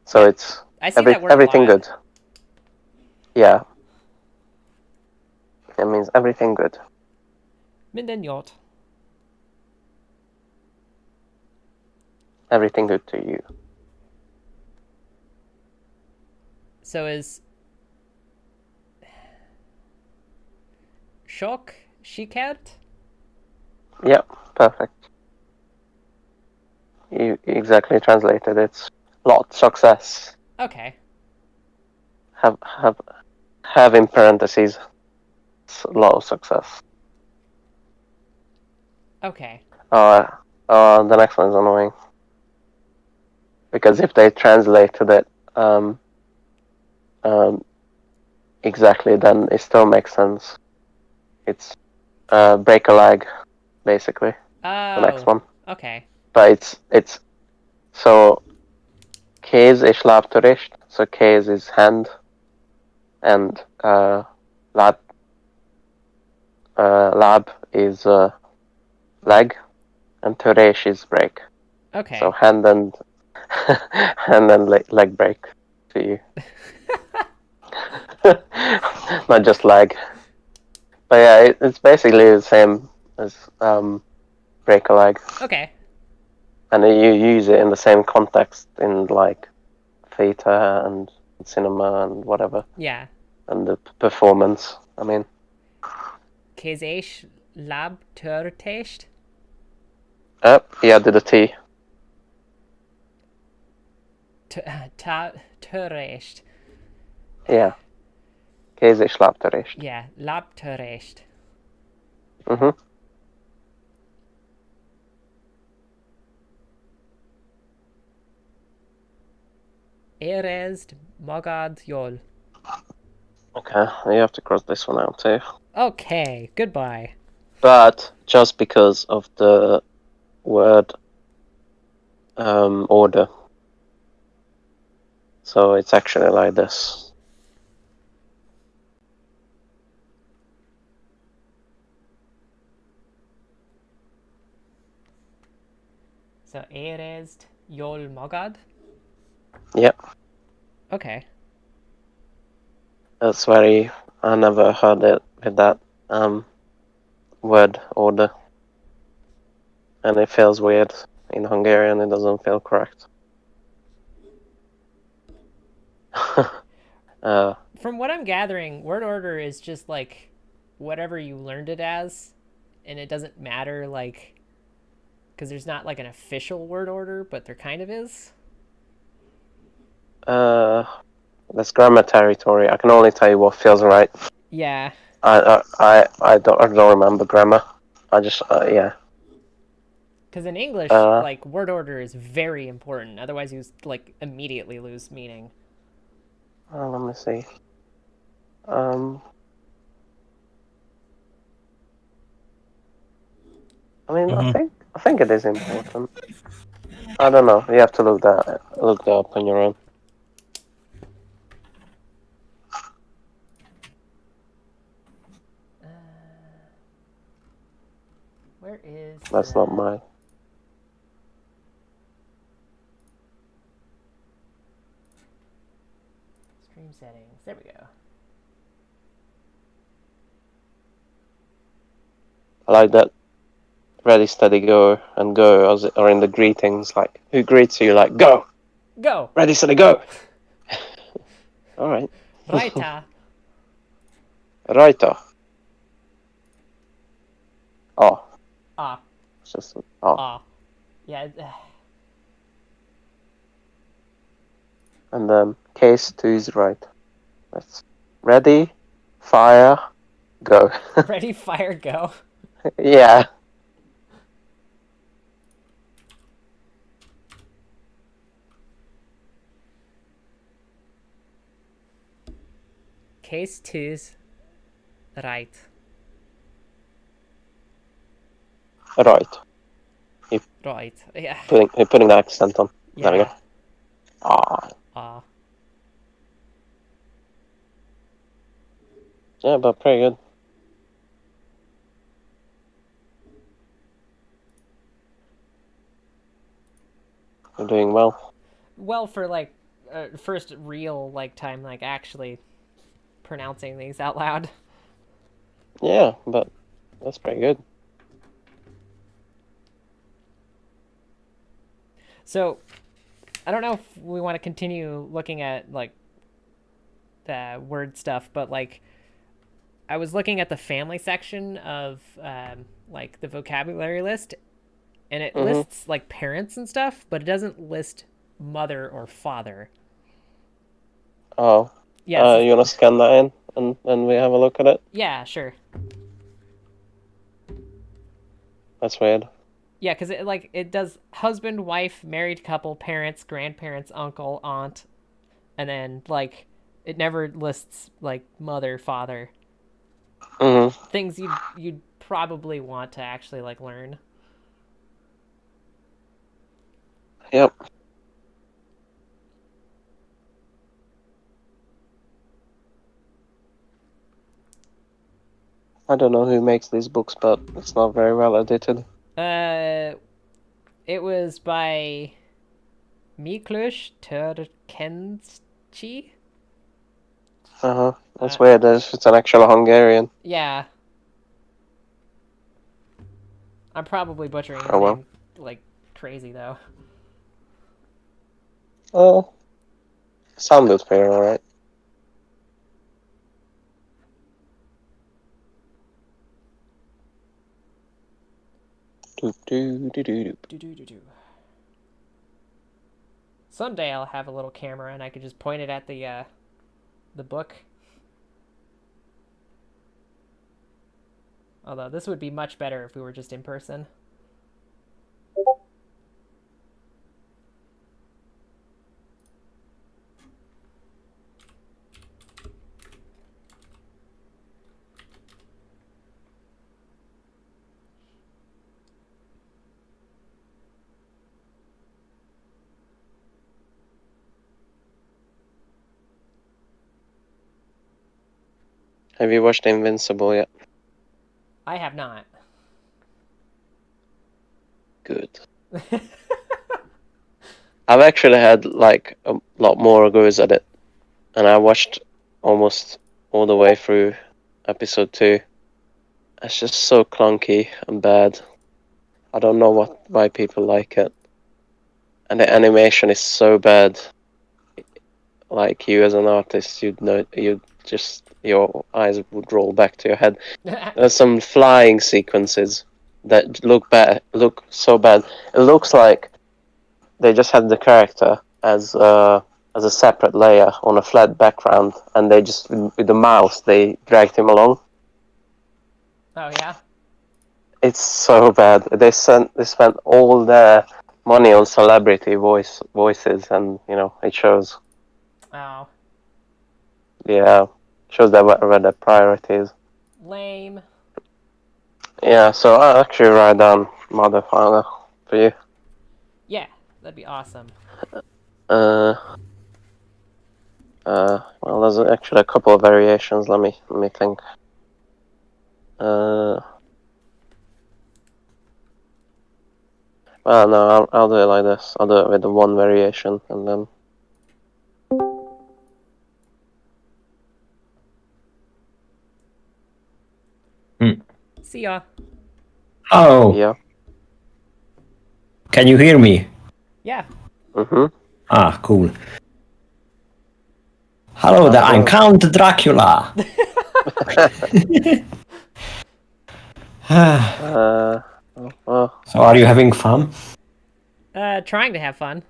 So it's I see that word everything a lot. good. Yeah. It means everything good. Minden yacht. Everything good to you. So is Shock Shikert? Yep, perfect. You exactly translated. It's lot success. Okay. Have in parentheses. It's a lot of success. Okay. The next one is annoying. Because if they translated it exactly, then it still makes sense. It's break a leg, basically. Oh. The next one. Okay. But it's so kéz és lábtörést. So kéz is hand, and láb is leg, and törés is break. Okay. So hand and hand and leg break to you. Not just leg. But yeah, it's basically the same as break a leg. Okay. And you use it in the same context in like theatre and cinema and whatever. Yeah. And the performance, I mean. Kézés lábtörtést? Yeah, did a T. Törést. Yeah. Kéz és lábtörést. Yeah, lábtörést. Mhm. Érezd magad jól. Okay, you have to cross this one out too. Okay, goodbye. But just because of the word order. So it's actually like this. So érezd jól magad? Yep. Okay. That's very. I never heard it with that word order, and it feels weird in Hungarian. It doesn't feel correct. From what I'm gathering, word order is just like whatever you learned it as, and it doesn't matter like because there's not like an official word order, but there kind of is. That's grammar territory. I can only tell you what feels right. Yeah. I don't remember grammar. I just yeah. Because in English, like word order is very important. Otherwise, you like immediately lose meaning. Let me see. I mean, I think it is important. I don't know. You have to look that up on your own. Where is? That's not my. Stream settings. There we go. I like that. Ready, steady, go, and go are in the greetings. Like, who greets you? Like, go. Go. Ready, steady, go. All right. Raita. Raita. Oh. Ah. It's just oh. Ah. Yeah. And then case 2 is right. That's ready, fire, go. Ready, fire, go. Yeah. Case 2's right. Right. Right. Yeah. Putting the accent on. Yeah. There we go. Yeah, but pretty good. You're doing well. Well, for like first real like time like actually pronouncing these out loud. Yeah, but that's pretty good. So, I don't know if we want to continue looking at like the word stuff, but like I was looking at the family section of like the vocabulary list, and it lists like parents and stuff, but it doesn't list mother or father. Oh. Yeah. You wanna scan that in and we have a look at it? Yeah, sure. That's weird. Yeah, because it does husband, wife, married couple, parents, grandparents, uncle, aunt, and then like it never lists like mother, father. Things you'd probably want to actually like learn. Yep. I don't know who makes these books, but it's not very well edited. It was by Miklós Törkenci. That's weird. It's an actual Hungarian. Yeah. I'm probably butchering his name like crazy though. Oh. Sounded fair, alright. Someday I'll have a little camera and I could just point it at the book. Although this would be much better if we were just in person. Have you watched Invincible yet? I have not. Good. I've actually had like a lot more goes at it, and I watched almost all the way through episode 2. It's just so clunky and bad. I don't know why people like it, and the animation is so bad. Like you as an artist, your eyes would roll back to your head. There's some flying sequences that look so bad. It looks like they just had the character as a separate layer on a flat background, and they just with the mouse they dragged him along. Oh yeah. It's so bad. They spent all their money on celebrity voices, and it shows. Oh. Yeah, shows where their priorities. Lame. Yeah, so I'll actually write down Mother Father for you. Yeah, that'd be awesome. Well, there's actually a couple of variations. Let me think. Well, no, I'll do it like this. I'll do it with the one variation, and then. See ya. Oh. Yeah. Can you hear me? Yeah. Ah, cool. Hello there, I'm Count Dracula. Well. So are you having fun? Trying to have fun.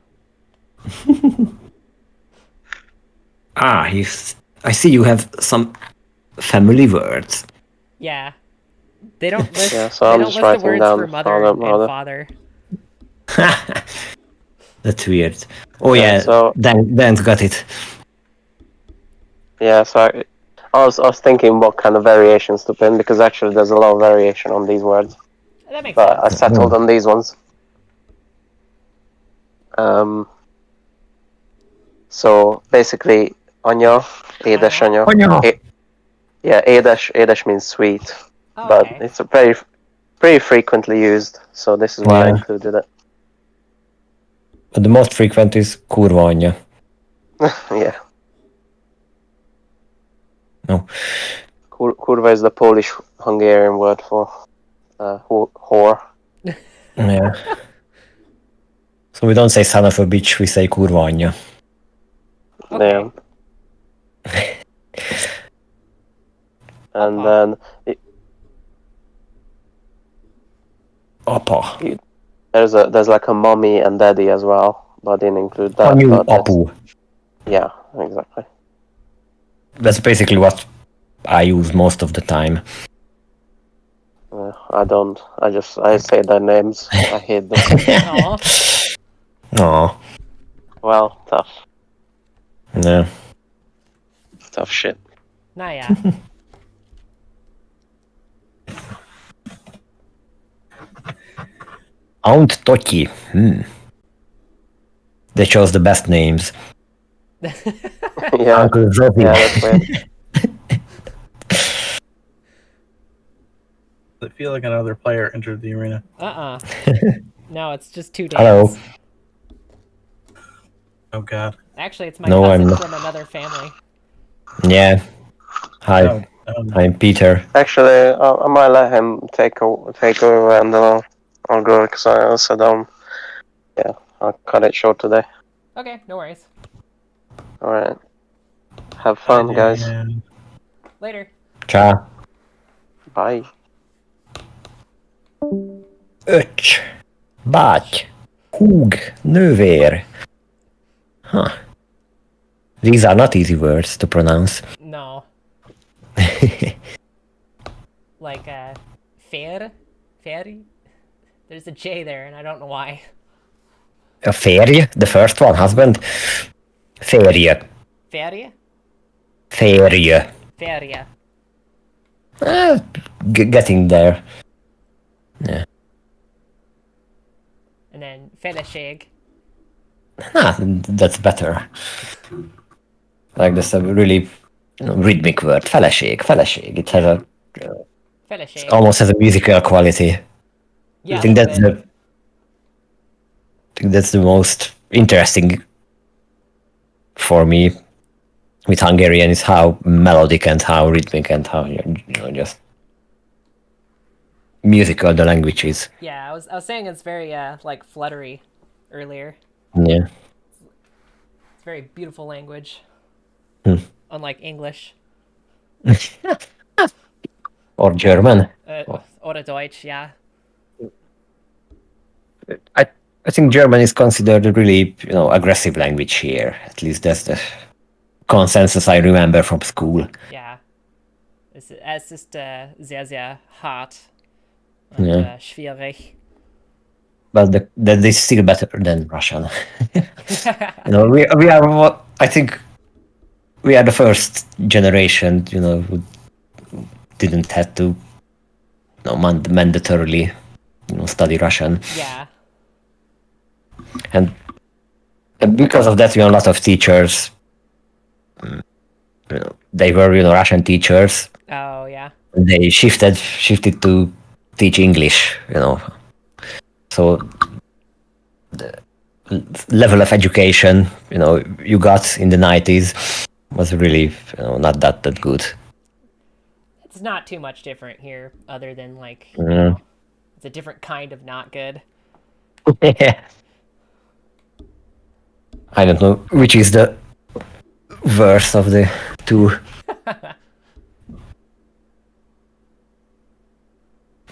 I see you have some family words. Yeah. They don't list, Yeah, so they I'm don't just list the writing words down for mother and father. That's weird. Oh yeah, so Dan's got it. Yeah, so I was thinking what kind of variations to put in, because actually there's a lot of variation on these words. That makes But sense. I settled on these ones. So basically, anya, édesanya. Anya. Yeah, édes means sweet, Oh, but okay. it's a pretty frequently used. So this is why I Yeah. included it. But the most frequent is kurva anya. Yeah. No. Kurva is the Polish Hungarian word for whore. Yeah. So we don't say son of a bitch, we say kurva anya. Okay. Yeah. And Apa. then Apa. there's like a mommy and daddy as well, but I didn't include that. Anyu But that's, apu. yeah, exactly. That's basically what I use most of the time. I don't. I say their names. I hate them. Aw. Oh, Well, yeah. tough shit. Naja. Aunt Toki. They chose the best names. Yeah, Uncle Zopi. yeah, that's weird. I feel like another player entered the arena. No, it's just two Hello. Dans. Oh god. Actually, it's my No, cousin I'm not. from another family. Yeah. Hi, Oh, no. I'm Peter. Actually, I might let him take over, and then I'll go because I also don't. Yeah, I'll cut it short today. Okay, no worries. All right. Have fun, guys. And Later. Ciao. Bye. Öcs. Báty. Húg. Nővér. Huh. These are not easy words to pronounce. No. Like, Fairy? There's a J there, and I don't know why. A férj, the first one, husband. Férje. Fairy? Férje. Fairy. Getting there. Yeah. And then Feleség. That's better. Like that's a really rhythmic word. Feleség. It has Feleség. almost has a musical quality. Yeah, I think a that's little bit. the most interesting for me with Hungarian is how melodic and how rhythmic and how just musical the language is. Yeah, I was saying it's very like fluttery earlier. Yeah. It's very beautiful language. Unlike English. Or German. Oder Deutsch, yeah. I think German is considered a really aggressive language here. At least that's the consensus I remember from school. Ja. Es ist sehr, sehr hart und Yeah. schwierig. But that is still better than Russian. We are I think we are the first generation, who didn't have to mandatorily study Russian. Yeah. And because of that, a lot of teachers, they were Russian teachers. Oh, yeah. They shifted to teach English. So the level of education you got in the 90s was really not that good. It's not too much different here, other than like it's a different kind of not good. I don't know which is the worst of the two.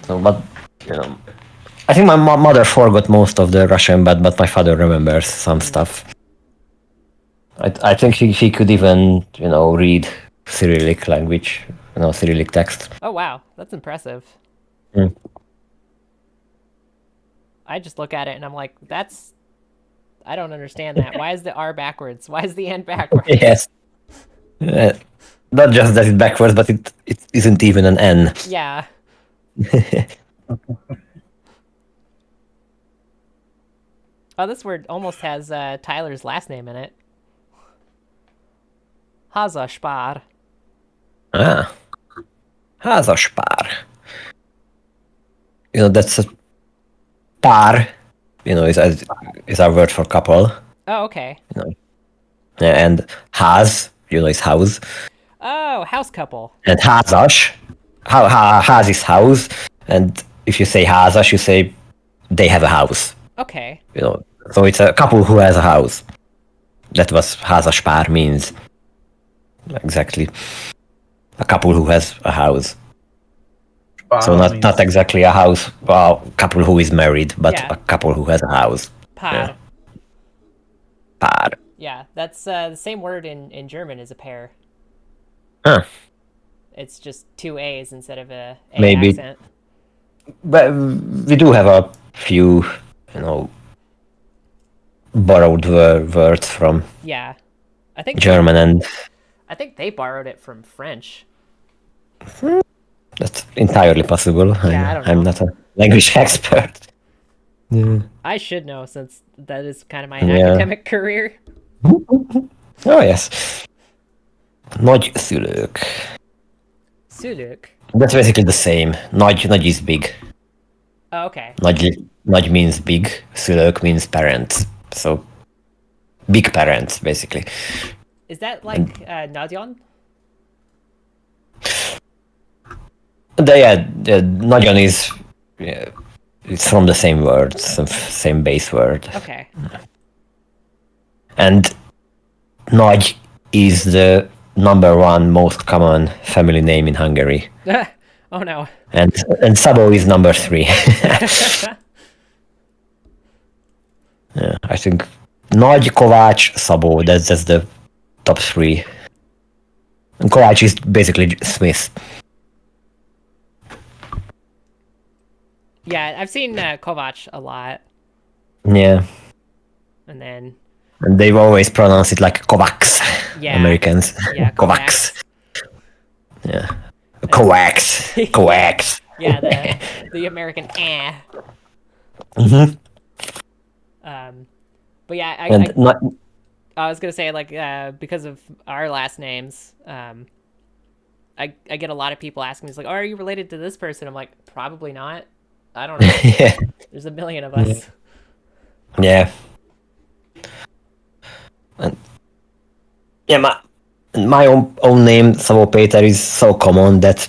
So, but I think my mother forgot most of the Russian, but my father remembers some stuff. I think he could even read Cyrillic language, Cyrillic text. Oh wow, that's impressive. Mm. I just look at it and I'm like, I don't understand that. Why is the R backwards? Why is the N backwards? Yes. Not just that it's backwards, but it isn't even an N. Yeah. Oh, this word almost has Tyler's last name in it. Hazaspár. Ah, házaspár. That's a pár. Is our word for couple. Oh, okay. Yeah, and ház, is house. Oh, house couple. And házas, ház is house. And if you say házas, you say they have a house. Okay. So it's a couple who has a house. That was házaspár means. Exactly. A couple who has a house. So not exactly a house, a couple who is married, but Yeah. a couple who has a house. Paar. Yeah. Pár. Yeah, that's the same word in German as a pair. Huh. It's just two A's instead of a Maybe. accent. But we do have a few, borrowed words from Yeah. I think German, and I think they borrowed it from French. that's entirely possible. Yeah, I don't know. I'm not a language expert. Yeah. I should know since that is kind of my Yeah. academic career. Oh, yes. Nagyszülők. Szülők. That's basically the same. Nagy is big. Oh, okay. Nagy means big. Szülők means parents. So, big parents, basically. Is that like Nagyon? Nagyon is... Yeah, it's from the same word, same base word. Okay. And Nagy is the number one most common family name in Hungary. Oh no. And Szabó is number 3. Yeah, I think Nagy, Kovács, Szabó, that's the top 3. And Kovács is basically Smith. Yeah, I've seen Kovac a lot, Yeah. and They've always pronounced it like Kovacs. Yeah. Americans. Yeah, Kovacs. Yeah. Kovacs. Kovacs. yeah, the American eh. Mm-hmm. But yeah, And not, I was gonna say like because of our last names, I get a lot of people asking me, it's like, oh, are you related to this person? I'm like, probably not. I don't know. yeah. There's a million of us. Yeah. And yeah, my own name, Szabó Péter, is so common that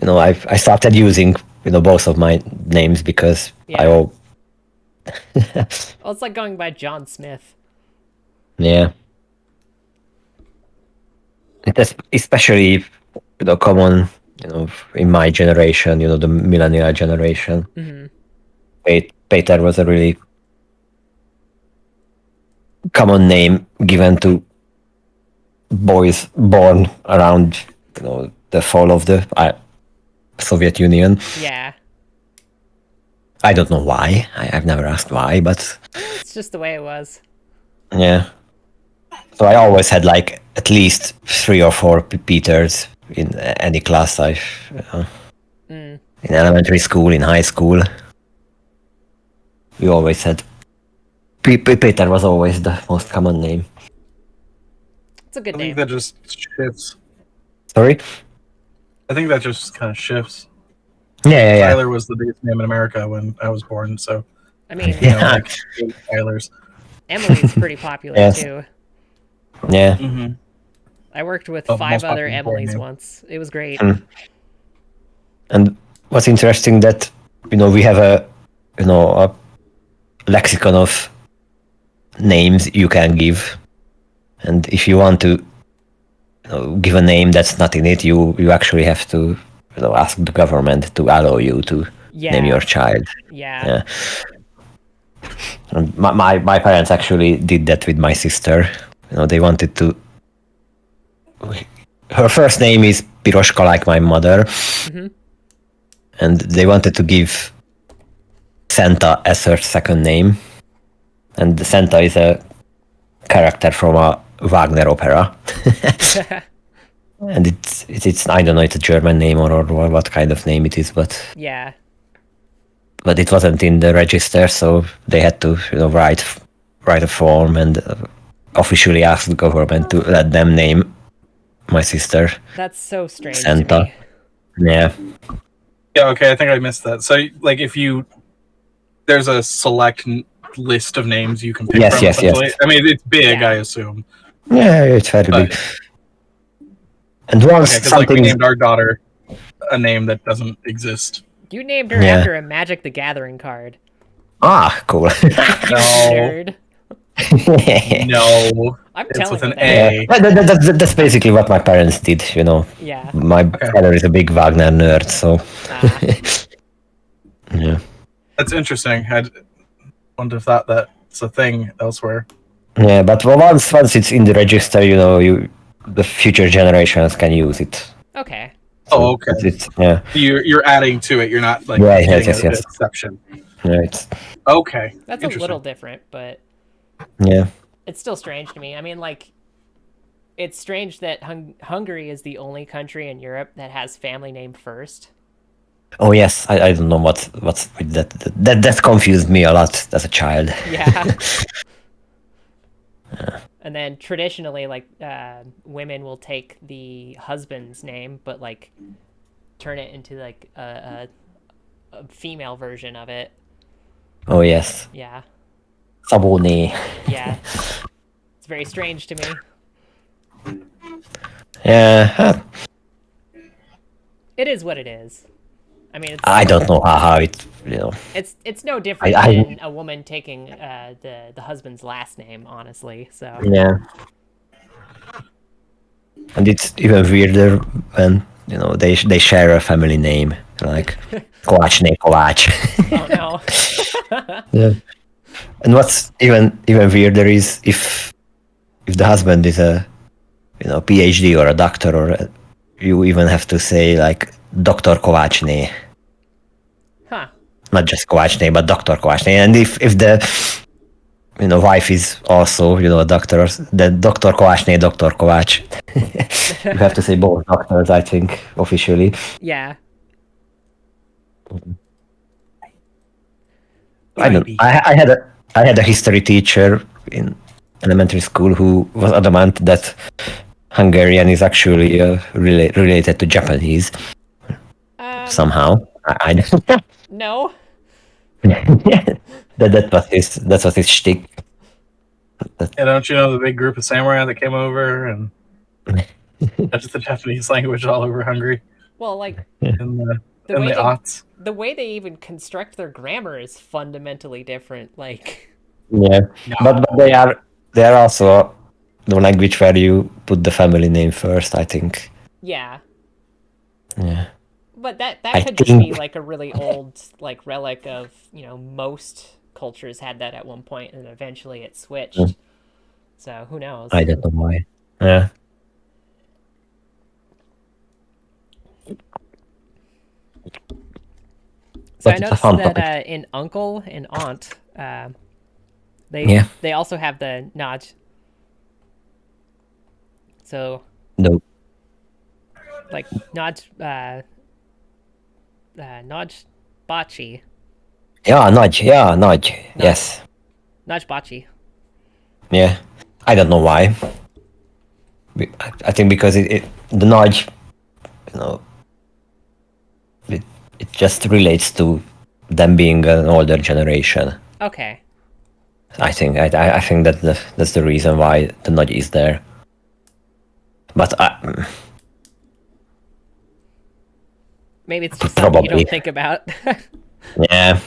I started using both of my names because Yeah. I all Well, it's like going by John Smith. yeah. It's especially common in my generation, the millennial generation. Mm-hmm. Peter was a really common name given to boys born around the fall of the Soviet Union. Yeah. I don't know why. I've never asked why, but It's just the way it was. yeah. So I always had like at least 3 or 4 Peters in any class in elementary school, in high school. We always had Peter was always the most common name. It's a good I name. think that just shifts. Sorry? I think that just kind of shifts. Yeah. Tyler was the biggest name in America when I was born, so I mean, Yeah. like 8 Tylers. Emily's pretty popular Yes. too. Yeah. Mm-hmm. I worked with Oh, 5 most other popular Emilys name. once. It was great. And what's interesting that we have a lexicon of names you can give, and if you want to give a name that's not in it, you actually have to ask the government to allow you to Yeah. name your child. Yeah. Yeah. And my parents actually did that with my sister. They wanted to. Her first name is Piroshka, like my mother, and they wanted to give Santa as her second name, and Santa is a character from a Wagner opera. And it's I don't know, it's a German name or what kind of name it is, but Yeah. but it wasn't in the register, so they had to write a form and officially ask the government to let them name my sister That's so strange to Santa. me. Yeah. Yeah, okay, I think I missed that. So, like, there's a select list of names you can pick Yes, from. yes, essentially. yes. I mean, it's big, Yeah. I assume. Yeah, it's very But, big. And once okay, because like we something, named our daughter a name that doesn't exist. You named her Yeah. after a Magic the Gathering card. cool. You No. nerd. No, I'm it's telling with you an that. A. That's basically what my parents did. Yeah. My father is a big Wagner nerd, so Ah. yeah. That's interesting. I wouldn't have thought that's a thing elsewhere. Yeah, but once it's in the register, the future generations can use it. Okay. Oh, okay. Yeah. You're adding to it. You're not like Yeah, getting yes. an exception. Right. Okay, That's a little different, but Yeah. it's still strange to me. I mean, like, it's strange that Hungary is the only country in Europe that has family name first. Oh yes, I don't know what's with that. That confused me a lot as a child. Yeah. And then traditionally, like, women will take the husband's name, but like turn it into like a female version of it. Oh yes, Yeah. Saboni. Yeah. It's very strange to me. Yeah, It is what it is. I mean, I don't know how it. it's no different I- than a woman taking the husband's last name, honestly. So Yeah. And it's even weirder when they share a family name like Kovácsné Kovács. oh no. Yeah. And what's even weirder is if the husband is a PhD or a doctor, or you even have to say like Dr. Kovácsné, Huh. not just Kovácsné, but Dr. Kovácsné. And if the wife is also a doctor, then Dr. Kovácsné, Dr. Kovács. You have to say both doctors, I think, officially. Yeah. I don't. I had a history teacher in elementary school who was adamant that Hungarian is actually related to Japanese somehow. I No. that was his shtick. Yeah, don't you know the big group of samurai that came over and that's the Japanese language all over Hungary Well, like in the the way aughts? the way they even construct their grammar is fundamentally different. Like, Yeah, but they are also the language where you put the family name first, I think. yeah. Yeah. But that I could just be think- like a really old like relic of, most cultures had that at one point and eventually it switched. So who knows? I don't know why. Yeah. So But I it's a noticed fun that topic. in uncle and aunt, they Yeah. they also have the naj. So No. like naj naj bachi, Yeah, nudge. Yeah, nudge. Yes. naj bachi. Yeah. I don't know why. I think because the nudge, it just relates to them being an older generation. Okay. I think that's the reason why the nudge is there. But Maybe it's just something you Probably. don't think about. yeah,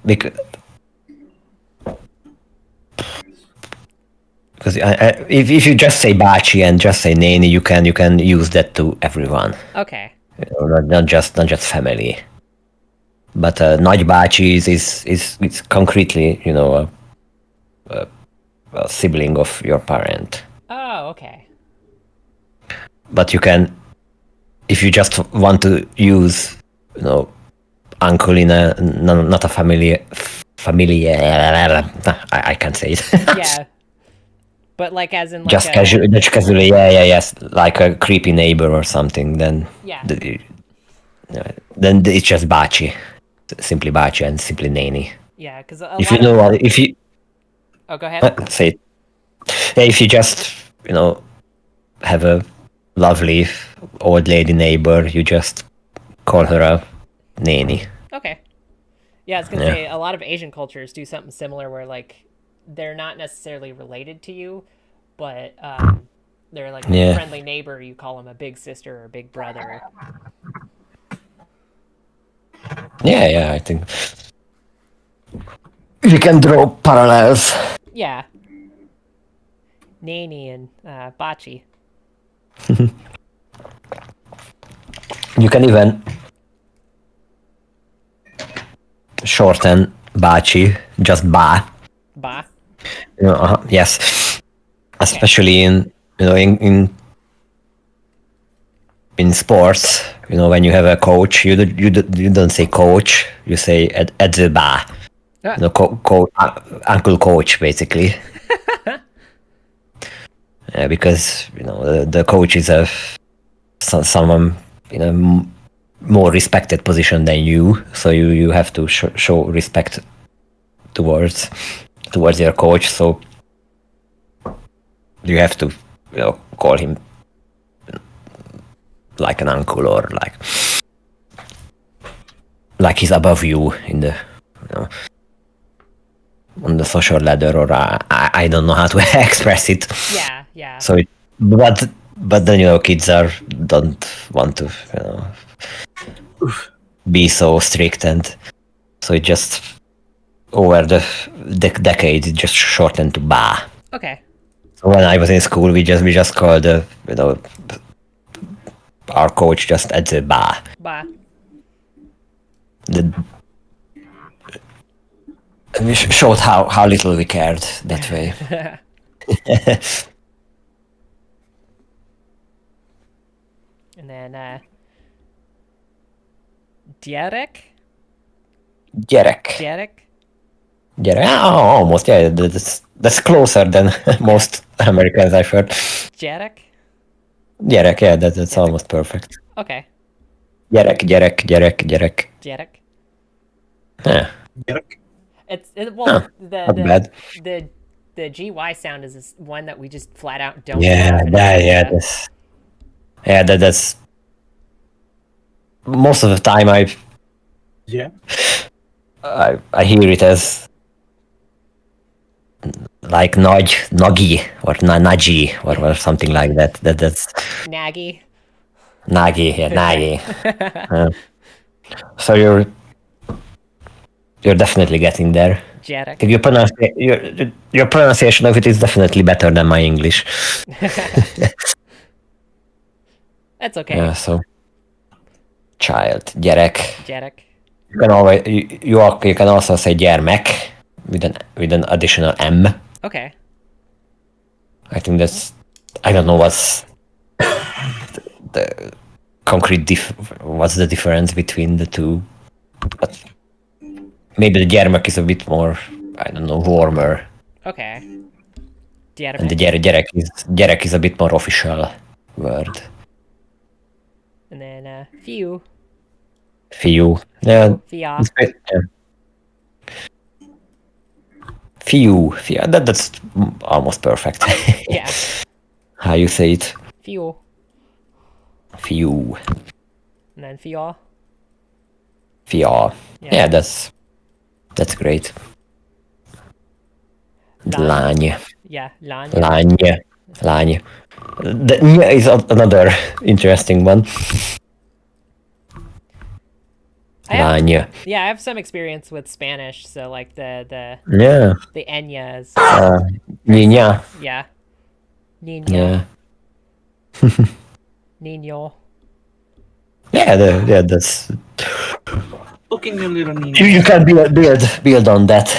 because if you just say bachi and just say neni, you can use that to everyone. Okay. Not just family. But nagy bachi is concretely a sibling of your parent. Oh, okay. But you can, if you just want to use uncle in a not a family. I can't say it. Yeah. But like as in like just a, casually, yes, like a creepy neighbor or something. Then yeah. then it's just bachi. simply bácsi and simply néni. Yeah, because If you know what, if you Oh, go ahead. say it. Yeah, if you just have a lovely old lady neighbor, you just call her a néni. Okay. Yeah, I was gonna Yeah. say a lot of Asian cultures do something similar where like they're not necessarily related to you, but they're like Yeah. a friendly neighbor. You call them a big sister or big brother. Yeah, I think we can draw parallels. Yeah. Nani and Bachi. You can even shorten bácsi, just bá. Ba. Yes, especially in sports. When you have a coach, you don't say coach. You say edzőbá. Uncle coach, basically. Because the coach is someone in a more respected position than you, so you have to show respect towards your coach. So you have to call him like an uncle, or like he's above you in the on the social ladder, or I don't know how to express it. Yeah. So but then kids don't want to be so strict, and so it just over the decade it just shortened to ba. Okay. So when I was in school, we just called our coach just at the ba. Ba. And we showed how little we cared that way. And then Derek. Gyerek. Almost, yeah. That's closer than most Americans I've heard. Derek. Gyerek, yeah, that's almost perfect. Okay. Gyerek. Derek. Yeah. Well, not bad. the GY sound is this one that we just flat out don't Yeah, have in America. that's most of the time I hear it as like Nagi or Naji or something like that. That's Naggy. Nagi, yeah, Nagi. So you're definitely getting there. Derek. Your pronunciation of it is definitely better than my English. That's okay. Yeah, so child, gyerek. Derek. You can always you can also say gyermek with an additional M. Okay. I think that's, I don't know what's the concrete what's the difference between the two, but maybe the gyermek is a bit more, I don't know, warmer, Okay. and the gyerek is a bit more official word. And then Fiu. Fiu. Yeah. Fia. Fiu. That's almost perfect. Yeah. How you say it? Fiu. Fiu. And then Fia. Fia. Yeah. Yeah, that's great. Lány. Yeah, lány. Lány. The nya is another interesting one. Lány. Yeah, I have some experience with Spanish, so like the Yeah. the enyas. Niña. Yeah. Niña. Yeah. Niño. Yeah, that's. Looking a little neat. You can build on that.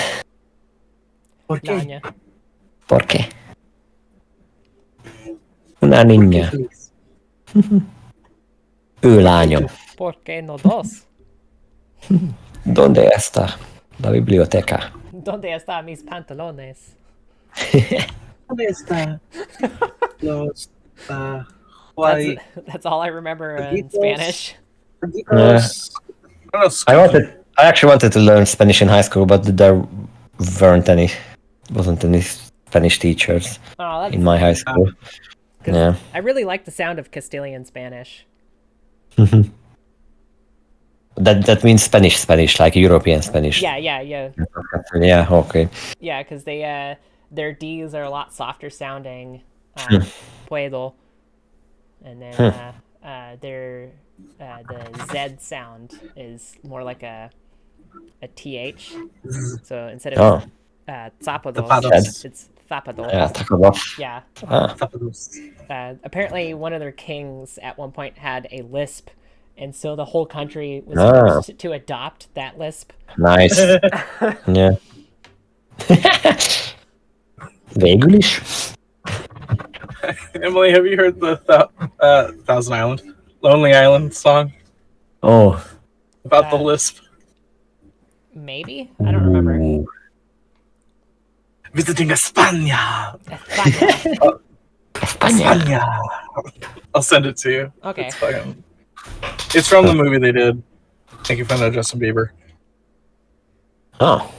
Okay. Lánya. ¿Por qué? Una niña. Ő lányom. ¿Por qué no dos? ¿Dónde está la biblioteca? ¿Dónde están mis pantalones? ¿Dónde está los That's all I remember in Taquitos. Spanish. taquitos? I wanted I actually wanted to learn Spanish in high school, but there wasn't any Spanish teachers Oh, in my high school. because Yeah. I really like the sound of Castilian Spanish. That means Spanish, like European Spanish. Yeah. Yeah. Okay. Yeah, because their D's are a lot softer sounding. Hmm. Puedo, and then their the Z sound is more like a th. So instead of Oh. zapado, Zapatos. it's zapado. Yeah. Taco Yeah. Ah. Apparently, one of their kings at one point had a lisp, and so the whole country was Ah. forced to adopt that lisp. Nice. Yeah. Végül is. Emily, have you heard the Thousand Island, Lonely Island song Oh. about the lisp? Maybe? I don't remember. Ooh. Visiting España. España. España. I'll send it to you. Okay. It's from the movie they did. Thank you for that, Justin Bieber. Oh.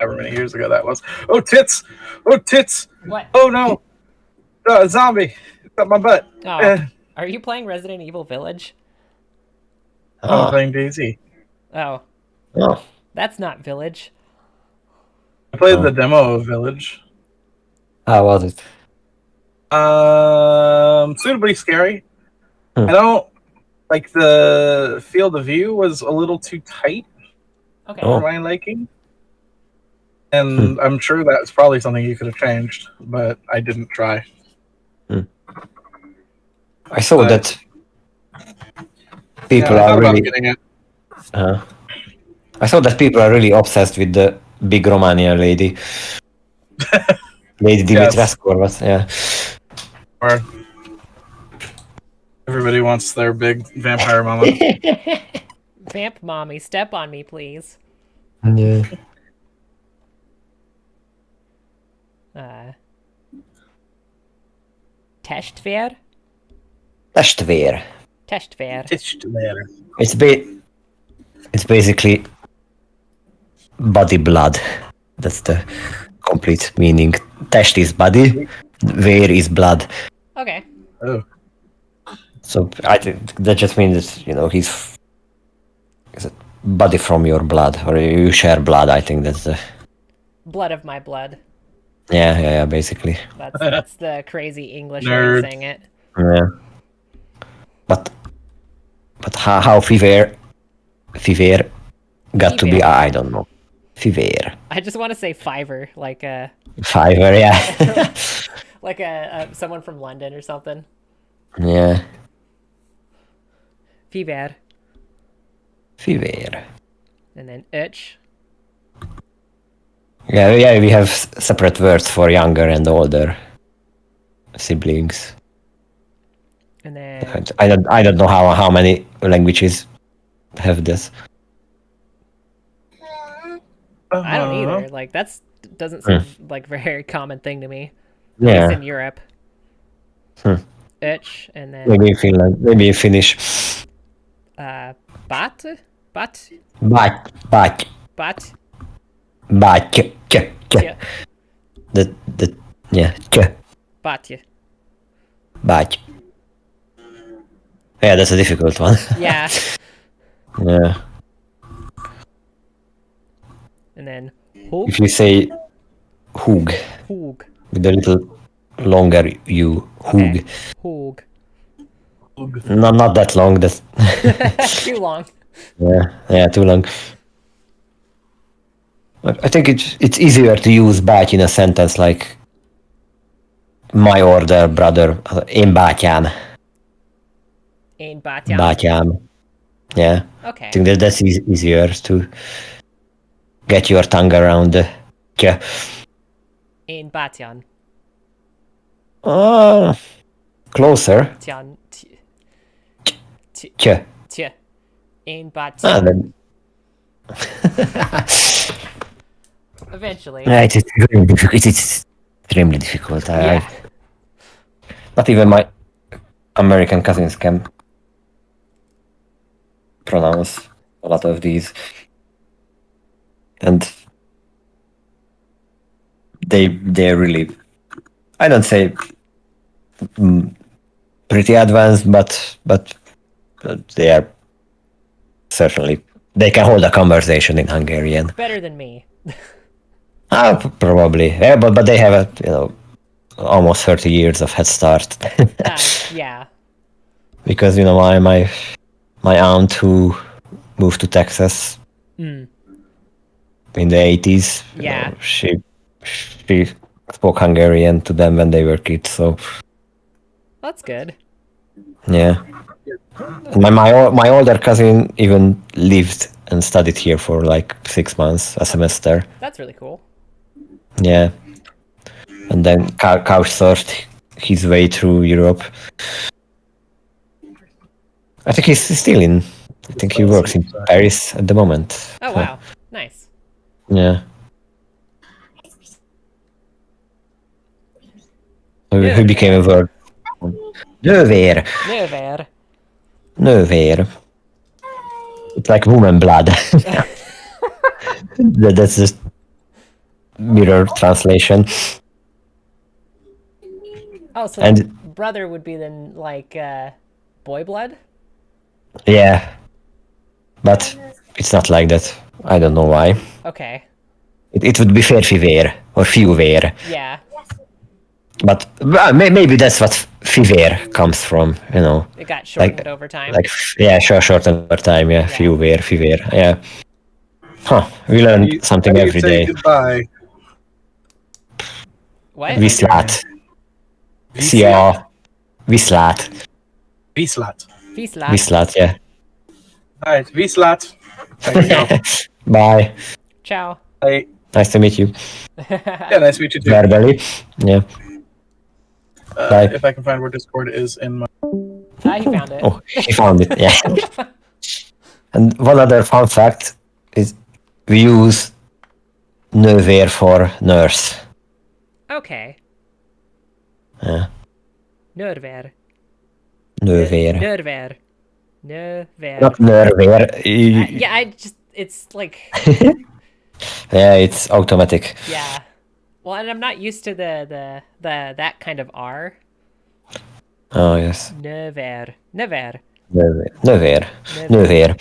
However many years ago that was. Oh, tits! Oh, tits! What? Oh, no! Zombie! It's up my butt. Oh, are you playing Resident Evil Village? I'm Oh. playing Daisy. Oh, Oh. that's not Village. I played the demo of Village. How was it? Suitably scary. Hmm. I don't like the field of view was a little too tight Okay. Oh. for my liking. And I'm sure that's probably something you could have changed, but I didn't try. I saw But- that people I are thought about really. getting it. I saw that people are really obsessed with the big Romanian lady. Lady Yes. Dimitrescu, or what? Yeah. Or everybody wants their big vampire mama. Vamp mommy, step on me, please. Yeah. Testvér? Testvér. Testvér. It's basically body blood. That's the complete meaning. Test is body, vér is blood. Okay. Oh, So I think that just means he's a body from your blood, or you share blood. I think that's the Blood of my blood. yeah, basically. That's the crazy English way Nerd. of saying it. Yeah. But how Fiver got to be, Fiver. I don't know. Fiver. I just want to say Fiverr, like Fiverr, yeah. like a someone from London or something. Yeah. Fiver. Fiver. And then itch. Yeah, we have separate words for younger and older siblings. And then I don't know how many languages have this. I don't Uh-huh. either. Like doesn't seem like a very common thing to me. At Yeah. least in Europe. Hmm. Itch and then Maybe in Finland, maybe in Finnish. bat. Bat. Yeah. The yeah, Batje. Bat. Yeah, that's a difficult one. Yeah. Yeah. And then hoog. If you say hoog Hoog. with a little longer U, hoog. Okay. Hoog. No, not that long. That's Too long. yeah, too long. But I think it's easier to use bát in a sentence like my older brother, én bátyám. Ain batyan. Bátyám. Yeah. Okay. I think that's easier to get your tongue around the k. Ain batyan. Closer. Tian. K. Tje. Ain Ah, batyan. then, Eventually. yeah, it's extremely difficult. It's extremely difficult. Yeah. Not even my American cousins can pronounce a lot of these, and they're really, I don't say pretty advanced, but they are certainly, they can hold a conversation in Hungarian. Better than me. Probably, yeah, but they have a almost 30 years of head start. Yeah. Because my aunt who moved to Texas Mm. in the 80s, Yeah. she spoke Hungarian to them when they were kids. So That's good. yeah, and my older cousin even lived and studied here for like 6 months, a semester. That's really cool. Yeah, and then couch-surfed his way through Europe. I think he's still in. I think he works in Paris at the moment. Oh wow, nice. Yeah. Yeah. He became a word. Nővér. Nővér. Nővér. It's like woman blood. That's just mirror translation. Oh, so And- brother would be then like boy blood? Yeah. But it's not like that. I don't know why. Okay. It would be férfivér or fiúvér. Yeah. But maybe that's what fivér comes from, It got shortened Like- over time. Like, yeah, short over time, yeah. Fiúvér, fivér, yeah. Huh, we learn something How do you every say day. Goodbye. What? Viszlát. Szia. Viszlát. Viszlát. Viszlát. Viszlát, yeah. Alright, Viszlát. There you go. Bye. Ciao. Hey, Nice to meet you. yeah, nice to meet you too. Verbally. Yeah. Bye. If I can find where Discord is in my. He found it. Oh, he found it. Yeah. And one other fun fact is we use nővér for nurse. Okay. Yeah. Nörvér. Nővér. Nörvér. Nörvér. Not nővér. Yeah, it's like, Yeah, it's automatic. yeah. Well, and I'm not used to the that kind of R. Oh, yes. Nörvér. Nörvér. Nővér. Nővér. Nővér.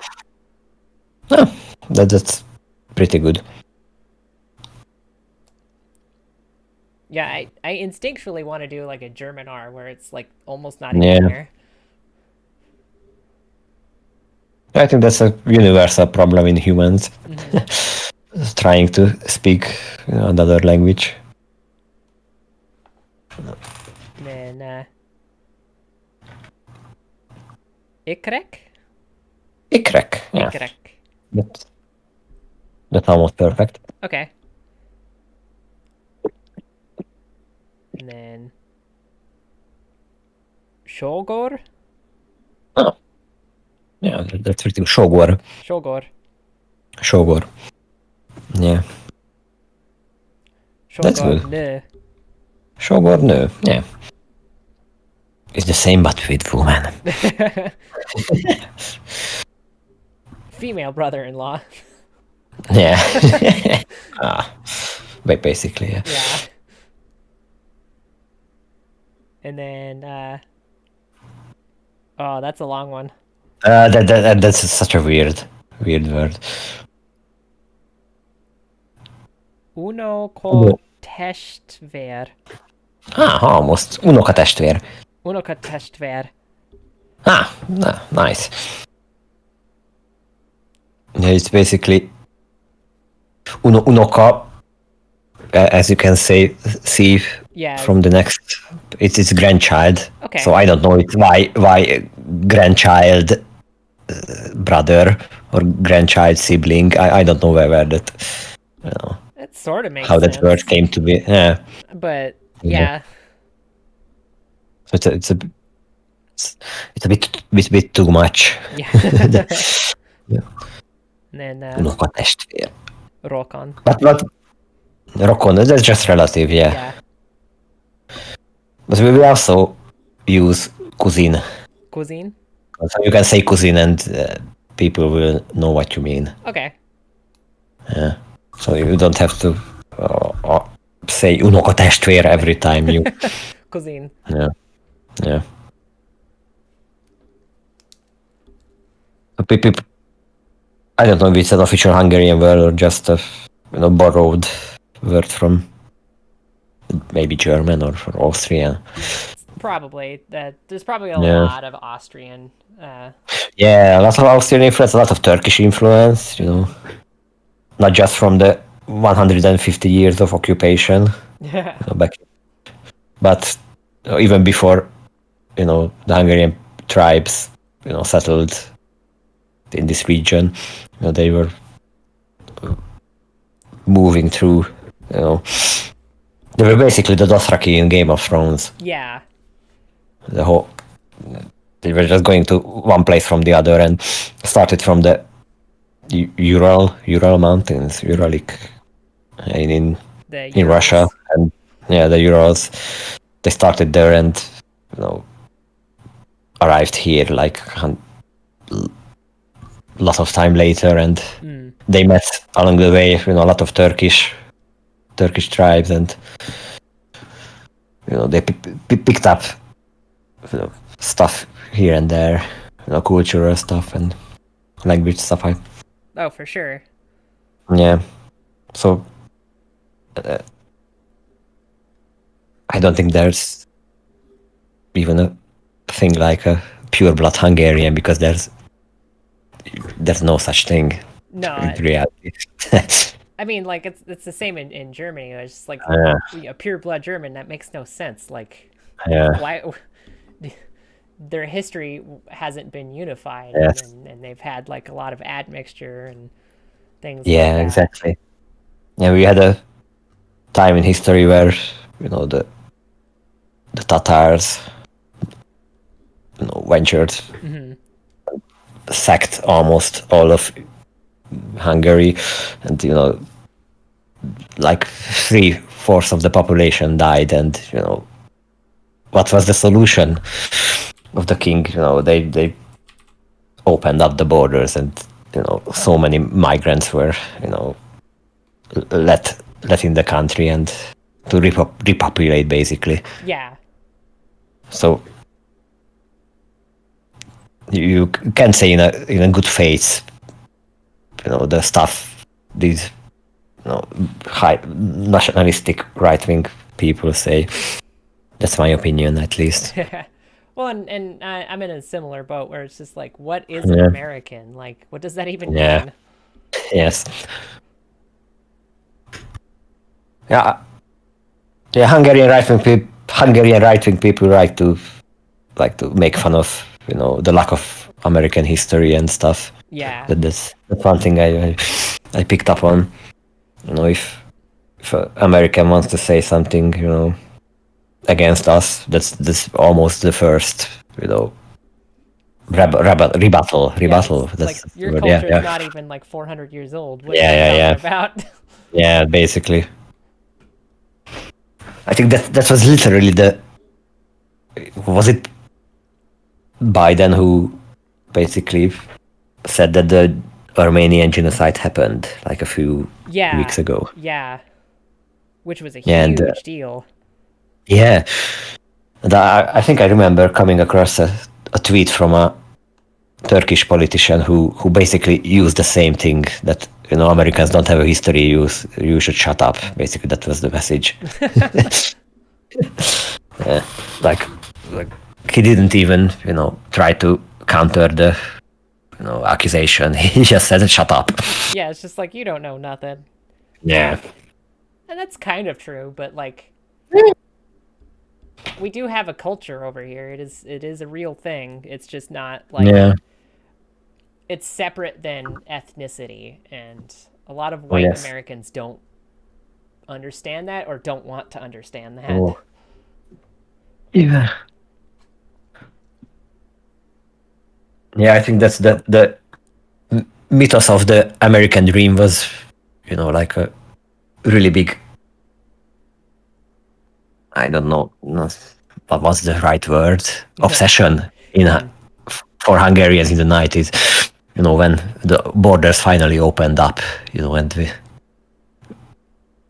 Oh, that's pretty good. Yeah, I instinctually want to do like a German R where it's like almost not even Yeah. there. I think that's a universal problem in humans. Trying to speak another language. And then Ikrek? Ikrek. Yeah. Ikrek. That's almost perfect. Okay. And then Shogor? Oh. Yeah, that's pretty good. Sógor. Shogor. Sógor. Yeah. That's Shogor. good. Nö. Sógor nő. Yeah. It's the same but with woman. Female brother-in-law. Yeah. Basically, yeah. Yeah. And then oh, that's a long one. That's such a weird word. Uno ko testvér. Almost. Unokatestvér. Unoka testvér. Nice. Yeah, it's basically unoka, as you can see Yeah. from the next. It's grandchild. Okay. So I don't know why grandchild brother or grandchild sibling. I don't know where that. It sort of makes How sense. that word came to be. Yeah. But Yeah. yeah. So it's a bit too much. Yeah. Yeah. And then Unokatestvér. Rokon. But rokon, that's just relative, yeah. Yeah. But we also use cousin. Cuisine. So you can say cousin and people will know what you mean. Okay. Yeah. So you don't have to say unokatestvér every time you. Cuisine. Yeah. Yeah. People, I don't know if it's an official Hungarian word or just a borrowed word from maybe German or Austrian. Probably that. There's probably a Yeah. lot of Austrian. Yeah, a lot of Austrian influence, a lot of Turkish influence. Not just from the 150 years of occupation back, but even before, the Hungarian tribes, settled in this region. They were moving through. They were basically the Dothraki in Game of Thrones. Yeah. They were just going to one place from the other and started from the Ural Mountains, Uralic, in Russia, and the Urals. They started there and arrived here like a lot of time later, and they met along the way, a lot of Turkish tribes, and they picked up stuff here and there, cultural stuff and language stuff. Oh, for sure. Yeah. So I don't think there's even a thing like a pure blood Hungarian, because there's no such thing. No. In reality. I mean, like it's the same in Germany. It's just like a pure blood German. That makes no sense. Like, why? Their history hasn't been unified, and they've had like a lot of admixture and things. Yeah, like that. Exactly. Yeah, we had a time in history where the Tatars ventured, sacked almost all of Hungary, and like 3/4 of the population died, and what was the solution of the king? They opened up the borders, and so many migrants were let in the country and to repopulate, basically. Yeah. So you can say in a good faith, the stuff these high nationalistic right-wing people say. That's my opinion, at least. Well, and I'm in a similar boat where it's just like, what is an American? Like, what does that even mean? Yes. Yeah. Hungarian right-wing people like to make fun of the lack of American history and stuff. Yeah. That's one thing I picked up on. If an American wants to say something, against us, that's almost the first, rebuttal. Yeah, that's like your culture is not even like 400 years old. What are you talking about? Yeah, basically. I think that was literally was it Biden who basically said that the Armenian genocide happened like a few weeks ago. Yeah. Which was a huge deal. Yeah. And I think I remember coming across a tweet from a Turkish politician who basically used the same thing, that Americans don't have a history, you should shut up. Basically, that was the message. Yeah, like he didn't even try to counter the accusation. He just said, shut up. Yeah, it's just like, you don't know nothing. Yeah. And that's kind of true, but like, we do have a culture over here. It is a real thing. It's just not like it's separate than ethnicity, and a lot of white Americans don't understand that or don't want to understand that. Oh. Yeah. Yeah, I think that's the mythos of the American dream was, like a really big, I don't know what was the right word, obsession for Hungarians in the 90s. when the borders finally opened up, and we,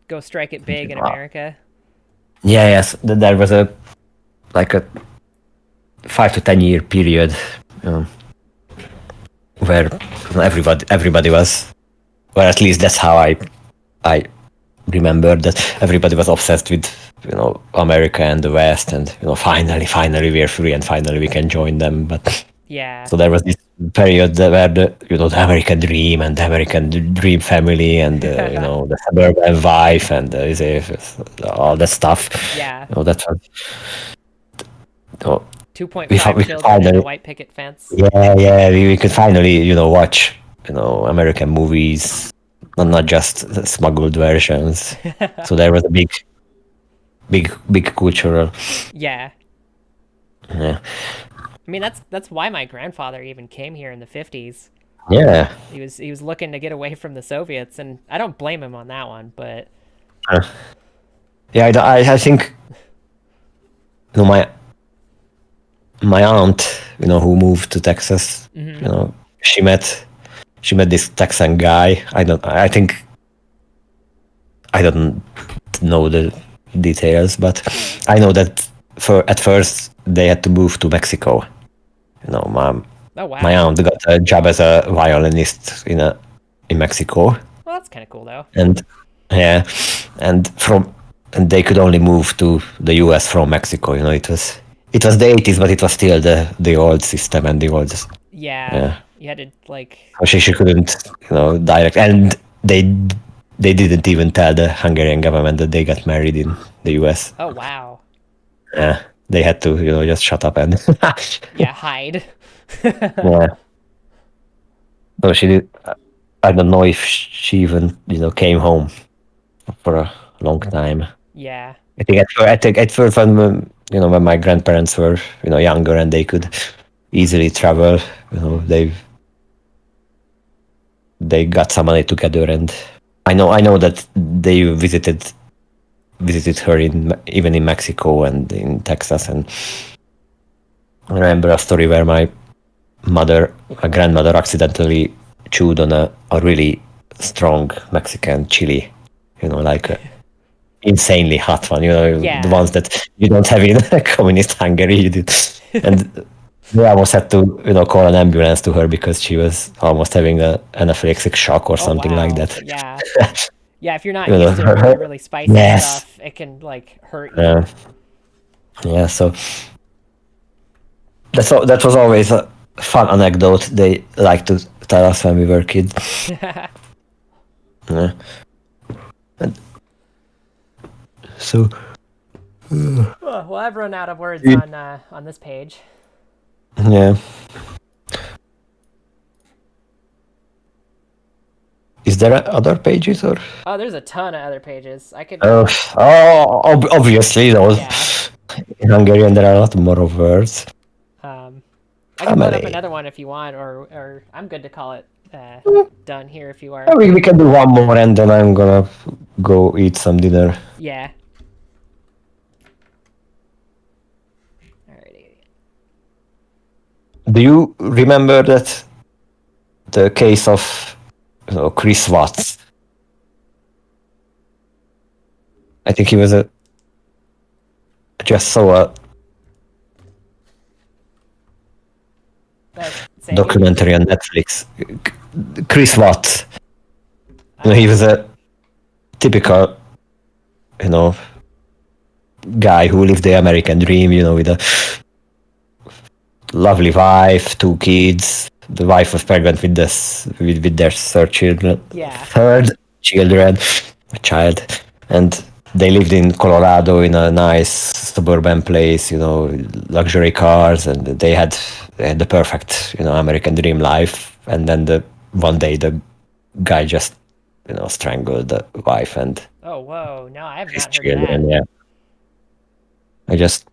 Go strike it big in America. yeah, yes, there was a 5 to 10 year period, where everybody was, or at least that's how I remember that everybody was obsessed with America and the West, and finally we're free and finally we can join them. But Yeah. so there was this period where the the American dream and the American dream family and the suburban wife and all that stuff. Yeah. That was. 2.5 we children could and a finally, white picket fence. yeah, we could finally watch American movies, not just smuggled versions. So there was a big cultural. Yeah. Yeah. I mean, that's why my grandfather even came here in the 50s. Yeah. He was looking to get away from the Soviets, and I don't blame him on that one, but Yeah, I think my aunt, who moved to Texas, she met this Texan guy. I think I don't know the details, but I know that at first they had to move to Mexico. My oh wow. my aunt got a job as a violinist in Mexico. Well, that's kind of cool though. And yeah, and they could only move to the US from Mexico. It was the 80s, but it was still the old system and the old. Yeah. You had to So she couldn't direct, and they didn't even tell the Hungarian government that they got married in the US. Oh wow. Yeah, they had to just shut up and yeah, hide. yeah. So she did. I don't know if she even came home for a long time. Yeah. I think at first when when my grandparents were younger and they could easily travel, they got some money together, and I know that they visited her even in Mexico and in Texas. And I remember a story where my grandmother accidentally chewed on a really strong Mexican chili, like a insanely hot one, the ones that you don't have in communist Hungary. And they almost had to call an ambulance to her because she was almost having an anaphylactic shock or something like that. Yeah. Yeah, if you're not used to really spicy stuff, it can hurt you. Yeah, so that was always a fun anecdote they like to tell us when we were kids. Yeah. And so well, I've run out of words on this page. Yeah. Is there other pages or? Oh, there's a ton of other pages. I could. Obviously, those. Yeah. In Hungarian, there are a lot more of words. I can put up another one if you want, or I'm good to call it done here if you are. We can do one more, and then I'm gonna go eat some dinner. Yeah. Alrighty. Do you remember the case of Chris Watts? I think he was I just saw a documentary on Netflix. Chris Watts. He was a typical, guy who lived the American dream, with a lovely wife, 2 kids. The wife was pregnant with their third child, and they lived in Colorado in a nice suburban place, luxury cars, and they had the perfect, American dream life. And then one day the guy just, strangled the wife and. Oh whoa! No, I have not heard of that. Yeah. I just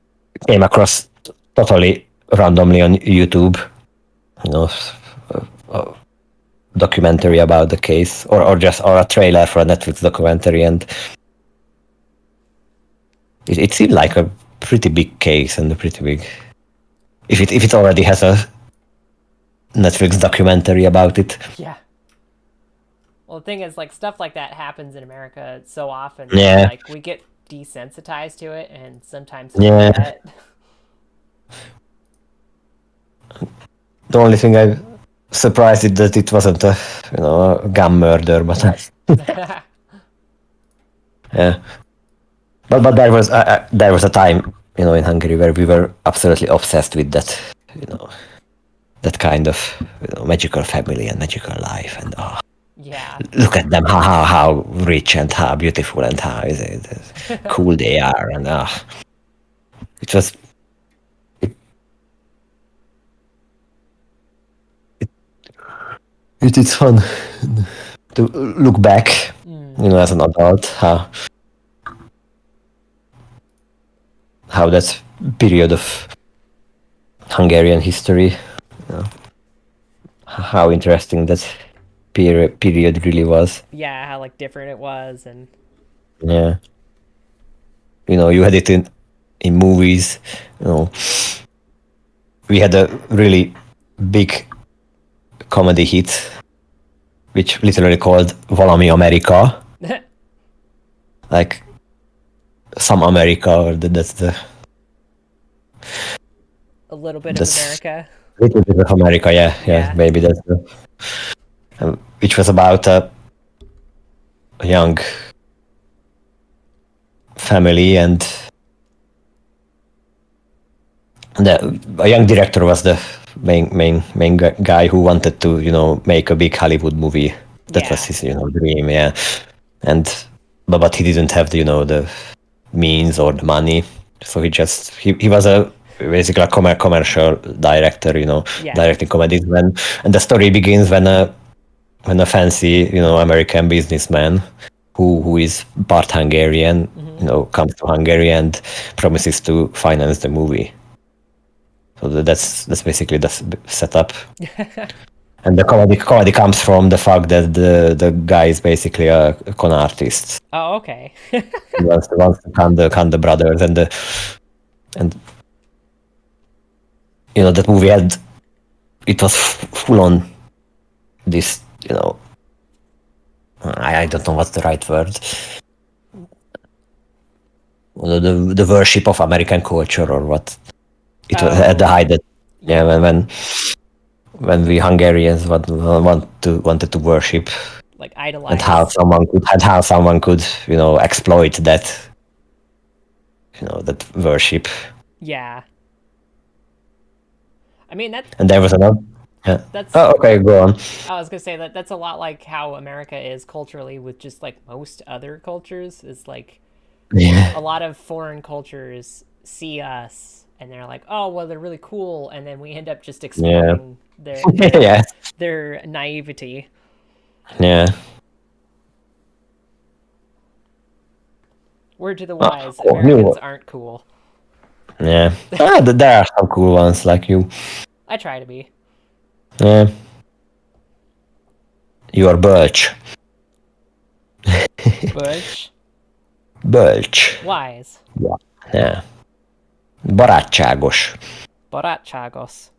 came across totally randomly on YouTube, a documentary about the case, or a trailer for a Netflix documentary, and it seemed like a pretty big case and a pretty big. If it already has a Netflix documentary about it. Yeah. Well, the thing is, like, stuff like that happens in America so often. Yeah. Like, we get desensitized to it and sometimes Yeah. forget. The only thing I'm surprised is that it wasn't a gun murder, but yeah. But there was a time, in Hungary where we were absolutely obsessed with that, that kind of magical family and magical life, and Yeah. look at them, how rich and how beautiful and how cool they are, and it was. It is fun to look back, as an adult, how that period of Hungarian history, how interesting that period really was. Yeah, how, like, different it was, and... Yeah. You had it in movies, we had a really big comedy hit, which literally called Valami America. Like, some America, or that's the... A little bit of That's- America. Little bit of America, yeah, maybe that's the... which was about a young family, and a young director was the main guy who wanted to make a big Hollywood movie. That was his dream, yeah. But he didn't have the means or the money, so he was basically a commercial director, directing comedies. And the story begins when a fancy American businessman who is part Hungarian comes to Hungary and promises to finance the movie. So that's basically the setup. And the comedy comes from the fact that the guy is basically a con artist. Oh, okay. He wants to con the brothers, and that movie it was full on this, I don't know what's the right word. The worship of American culture, or what. It was at the height that, when we Hungarians wanted to worship, Like, idolize. and how someone could exploit that, that worship. Yeah. I mean, And there was another. Yeah. That's... Oh, okay, go on. I was gonna say that's a lot like how America is culturally with just, like, most other cultures. Is like, Yeah. a lot of foreign cultures see us and they're like, oh, well, they're really cool, and then we end up just exploiting Yeah. their naivety. Yeah. Word to the wise, cool. Americans aren't cool. Yeah. There are some cool ones like you. I try to be. Yeah. You are Birch. Butch. Birch. Wise. Yeah. Barátságos. Barátságos.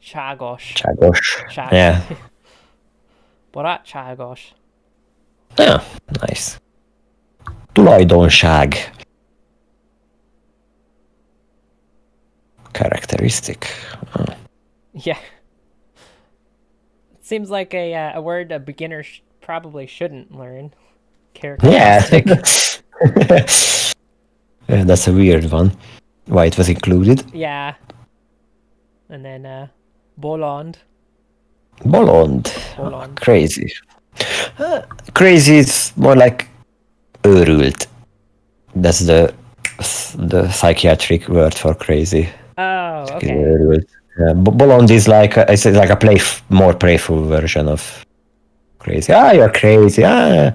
Cságos. Cságos. Cságos. Yeah. Barátságos. Yeah. Nice. Tulajdonság. Characteristic. Yeah. Seems like a word a beginner probably shouldn't learn. Yeah. Characteristic. Yeah, that's a weird one. Why it was included? Yeah. And then bolond. Bolond. Bolond. Crazy. Crazy is more like őrült. That's the psychiatric word for crazy. Oh, okay. Őrült. Bolond is like it's like a more playful version of crazy. You're crazy. Yeah,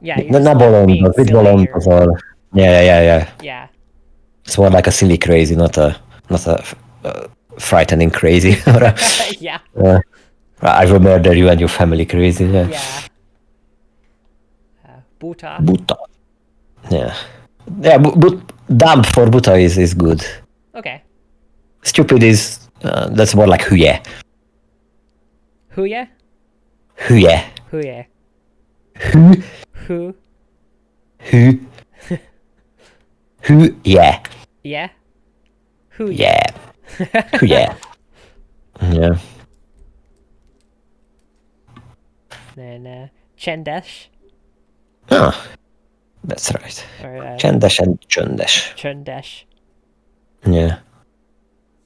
you're just, Not like, bolond, being but with silly bolond or- as well. Yeah. Yeah. It's more like a silly crazy, not a frightening crazy. Or Yeah. I will murder you and your family crazy. Yeah. Yeah. Buta. Buta. Yeah. Yeah, but dumb for Buta is good. Okay. Stupid is That's more like hülye. Hülye? Hülye. Hülye. Hü. Hü. Hü. Hülye. Yeah? Hülye. Yeah. Hülye. Yeah. Then Csendes. Oh, that's right. Or Csendes and csöndes. Csendes. Yeah.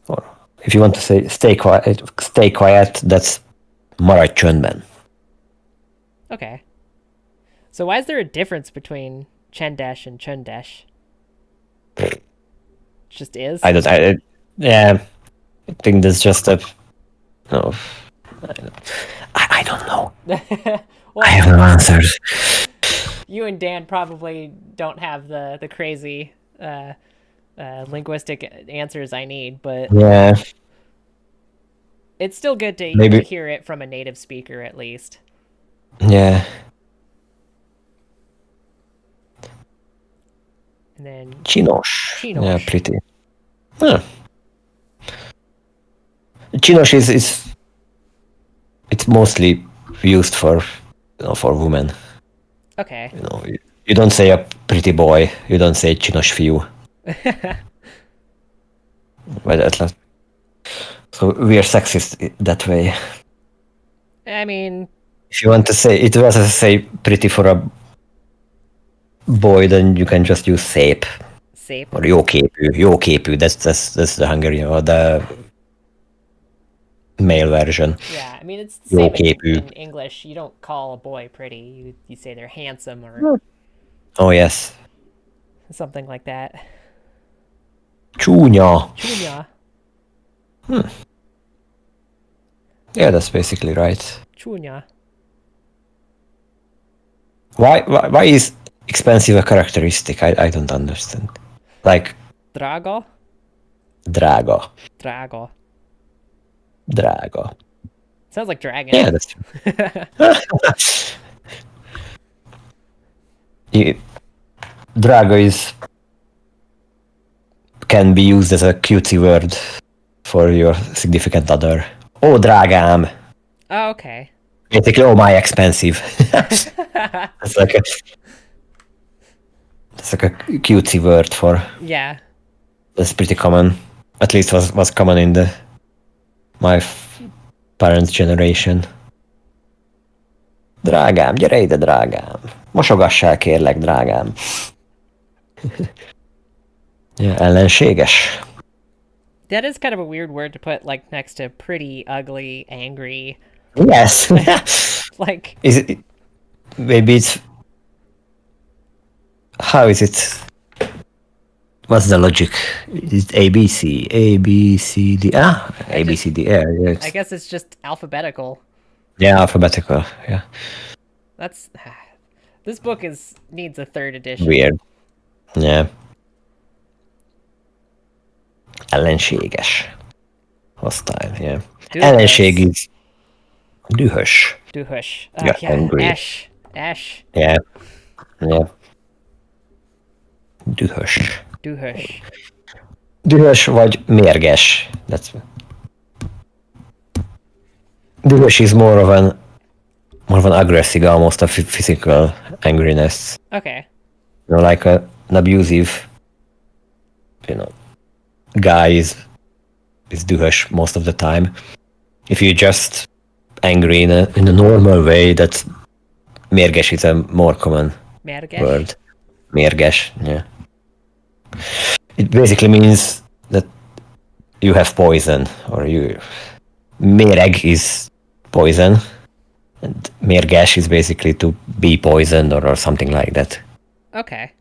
Or if you want to say stay quiet, that's maradj csöndben. Okay. So why is there a difference between Csendes and Csendes? It just is? Yeah. I think that's just a. No. I don't know. Well, I have no answers. you and Dan probably don't have the crazy linguistic answers I need, but Yeah. it's still good to Maybe- hear it from a native speaker at least. Yeah. And then Csinos. Csinos. Yeah, pretty. Huh. Csinos is it's mostly used for for women. Okay. You don't say a pretty boy. You don't say csinos fiú. But at last, so we are sexist that way. I mean, If you want to say it was to say pretty for a boy, then you can just use szép szép. or jóképű. Jóképű. That's the Hungarian or the male version. Yeah, I mean, it's the same Jóképű. in English. You don't call a boy pretty. You say they're handsome or Oh yes. something like that. Csúnya. Csúnya. Yeah, that's basically right. Csúnya. Why is expensive a characteristic? I don't understand. Like Drága. drága. Drága. Drága. Sounds like dragon. Yeah, that's true. Drága can be used as a cutesy word for your significant other. Oh, drágám. Oh, okay. Basically, oh, my expensive. It's like a cutesy word for. Yeah. That's pretty common. At least was common in my parents' generation. Drágám, gyere ide, drágám. Mosogassál, kérlek, drágám. Yeah, ellenséges. That is kind of a weird word to put like next to pretty, ugly, angry. Yes. Like Is it? Maybe it's. How is it? What's the logic? Is it A B C D? A B C D. Yeah, yeah. I guess it's just alphabetical. Yeah, alphabetical. Yeah. That's this book needs a third edition. Weird. Yeah. Ellenséges. Hostile, yeah. Dühös. Ellenség is dühös. Dühös. Yeah, Yeah. angry. Ash. Ash. Yeah. Yeah. Dühös. Dühös. Dühös vagy mérges. Dühös is more of an aggressive, almost a physical angriness. Okay. Like an abusive, guy is dühös most of the time. If you're just angry in a normal way, that's mérges is a more common Mérges. word. Mérges, yeah. It basically means that you have poison, or méreg is poison, and mérges is basically to be poisoned or something like that. Okay.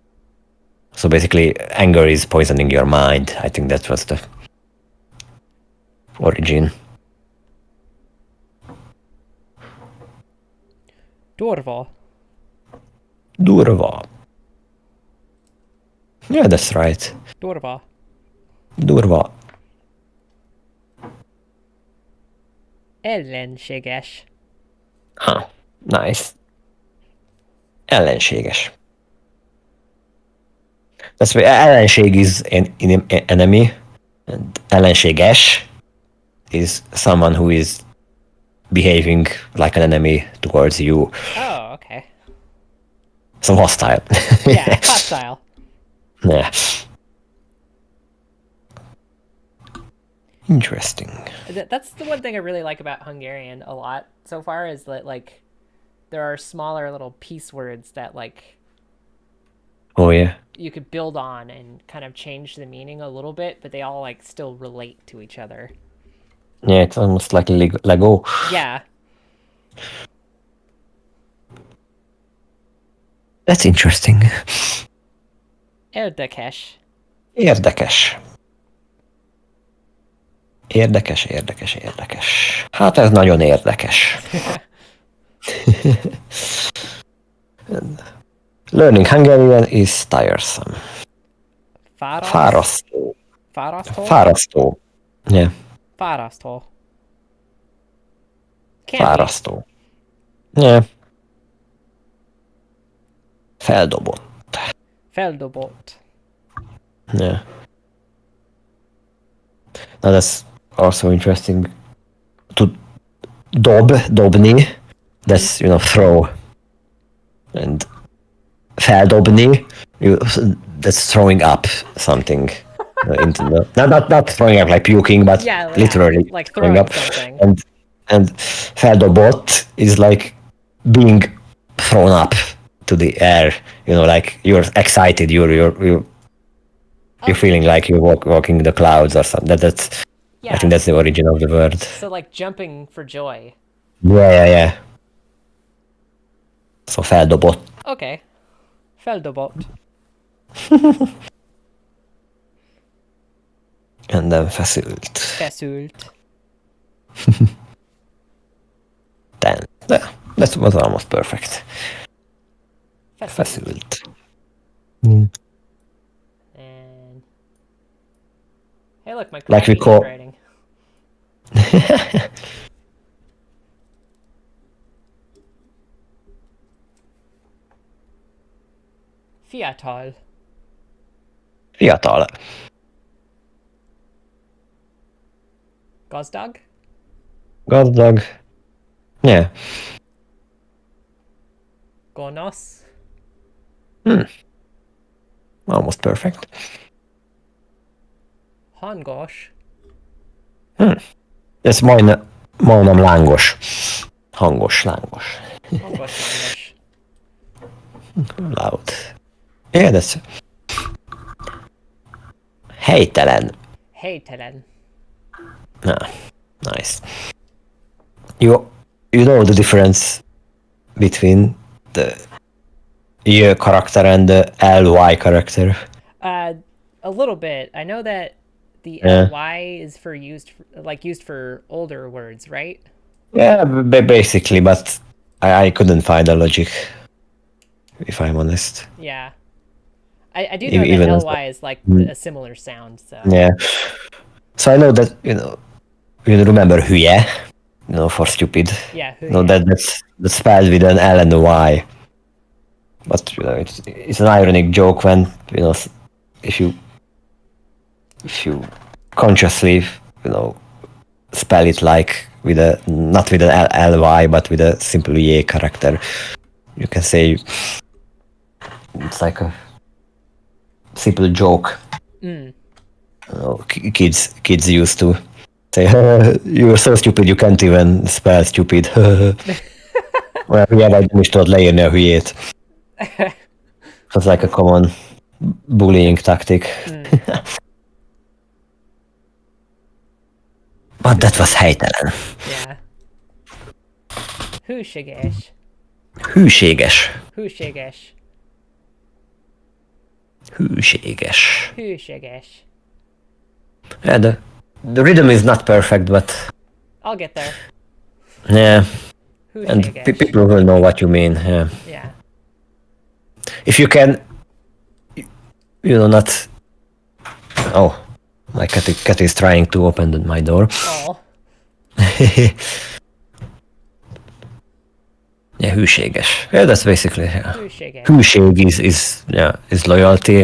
So basically, anger is poisoning your mind. I think that was the origin. Durva. Durva. Yeah, that's right. Durva. Durva. Ellenséges. Huh. Nice. Ellenséges. That's why ellenség is an enemy, and ellenséges is someone who is behaving like an enemy towards you. Oh, okay. So hostile. Yeah, hostile. Yeah. Interesting. That's the one thing I really like about Hungarian a lot so far is that like there are smaller little piece words that like Oh yeah. you could build on and kind of change the meaning a little bit, but they all like still relate to each other. Yeah, it's almost like Lego. Yeah. That's interesting. Érdekes. Érdekes. Hát ez nagyon érdekes. Learning Hungarian is tiresome. Fárasztó. Fárasztó? Fárasztó. Yeah, Fárasztó. Can be. fárasztó. Yeah. Feldobott. Feldobott. Yeah. Now that's also interesting. To dobni, that's, throw. And feldobni, that's throwing up something into the not throwing up like puking, but Yeah, literally like throwing throwing up. something. And feldobott is like being thrown up to the air. Like you're excited. You're feeling like you're walking in the clouds or something. That's Yeah. I think that's the origin of the word. So like jumping for joy. Yeah. So feldobott. Okay. Feldobott. And then feszült. Feszült. Then that was almost perfect. Feszült. Feszült. And hey, look, my Like we crappy call- handwriting. Fiatal. Fiatal. Gazdag. Gazdag. Yeah. Gonosz. Almost perfect. Hangos. Ez majdnem lángos. Hangos, lángos. Hangos. Loud. Yeah, that's... Helytelen. Helytelen. Nice. You know the difference between the Y character and the LY character? A little bit. I know that the Yeah. ly is used for older words, right? Yeah, basically, but I couldn't find the logic, if I'm honest. Yeah. I do know Even that as ly is like a similar sound, so. Yeah. So I know that, you remember hülye, for stupid. Yeah. No, that's spelled with an L and a Y. But it's an ironic joke when if you consciously spell it like not with an ly but with a simple y character, you can say it's like a simple joke. Kids used to say, "You're so stupid, you can't even spell stupid." Well, yeah, vagy nem is tudod leírni a hülyét. It's like a common bullying tactic. But that was helytelen. Yeah. Hűséges. Hűséges. Hűséges. Hűséges. Hűséges. Yeah, the rhythm is not perfect, but I'll get there. yeah, and Hűséges. people will know what you mean. Yeah. Yeah. If you can, not. Oh, my cat is trying to open my door. Oh. Yeah, hűséges. Yeah, that's basically. Yeah. Hűséges. Hűség is loyalty,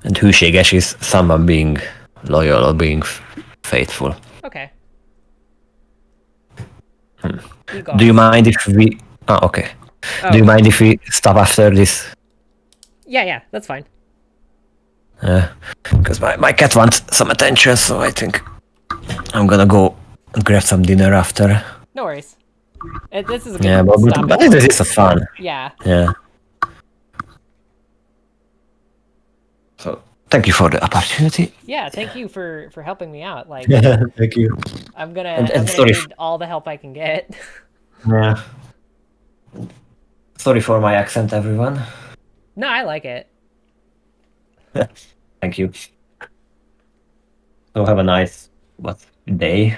and hűséges is someone being loyal or being faithful. Okay. Do you mind if we? Oh, okay. Oh. Do you mind if we stop after this? Yeah, that's fine. Because my cat wants some attention, so I think I'm gonna go and grab some dinner after. No worries. This is a good Yeah, but stopping this point. is a fun. Yeah. Yeah. So thank you for the opportunity. Yeah, thank you for helping me out. Like, Thank you. I'm gonna And sorry. need all the help I can get. Yeah. Sorry for my accent, everyone. No, I like it. Thank you. So have a nice day.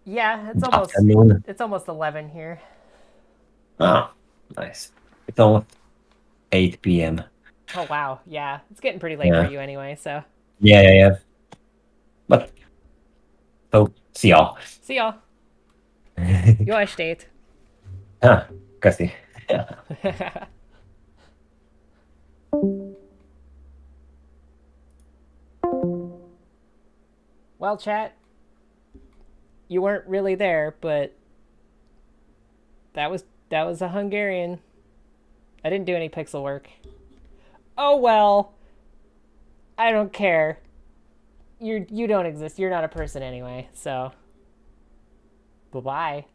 Yeah, Afternoon. it's almost 11 here. Ah, nice. It's almost 8 p.m. Oh wow, yeah, it's getting pretty late Yeah. for you anyway. So Yeah. But so see y'all. see y'all. Jó estét. Köszi. Well, chat, you weren't really there, but that was a Hungarian. I didn't do any pixel work. Oh well. I don't care. You don't exist. You're not a person anyway. So bye-bye.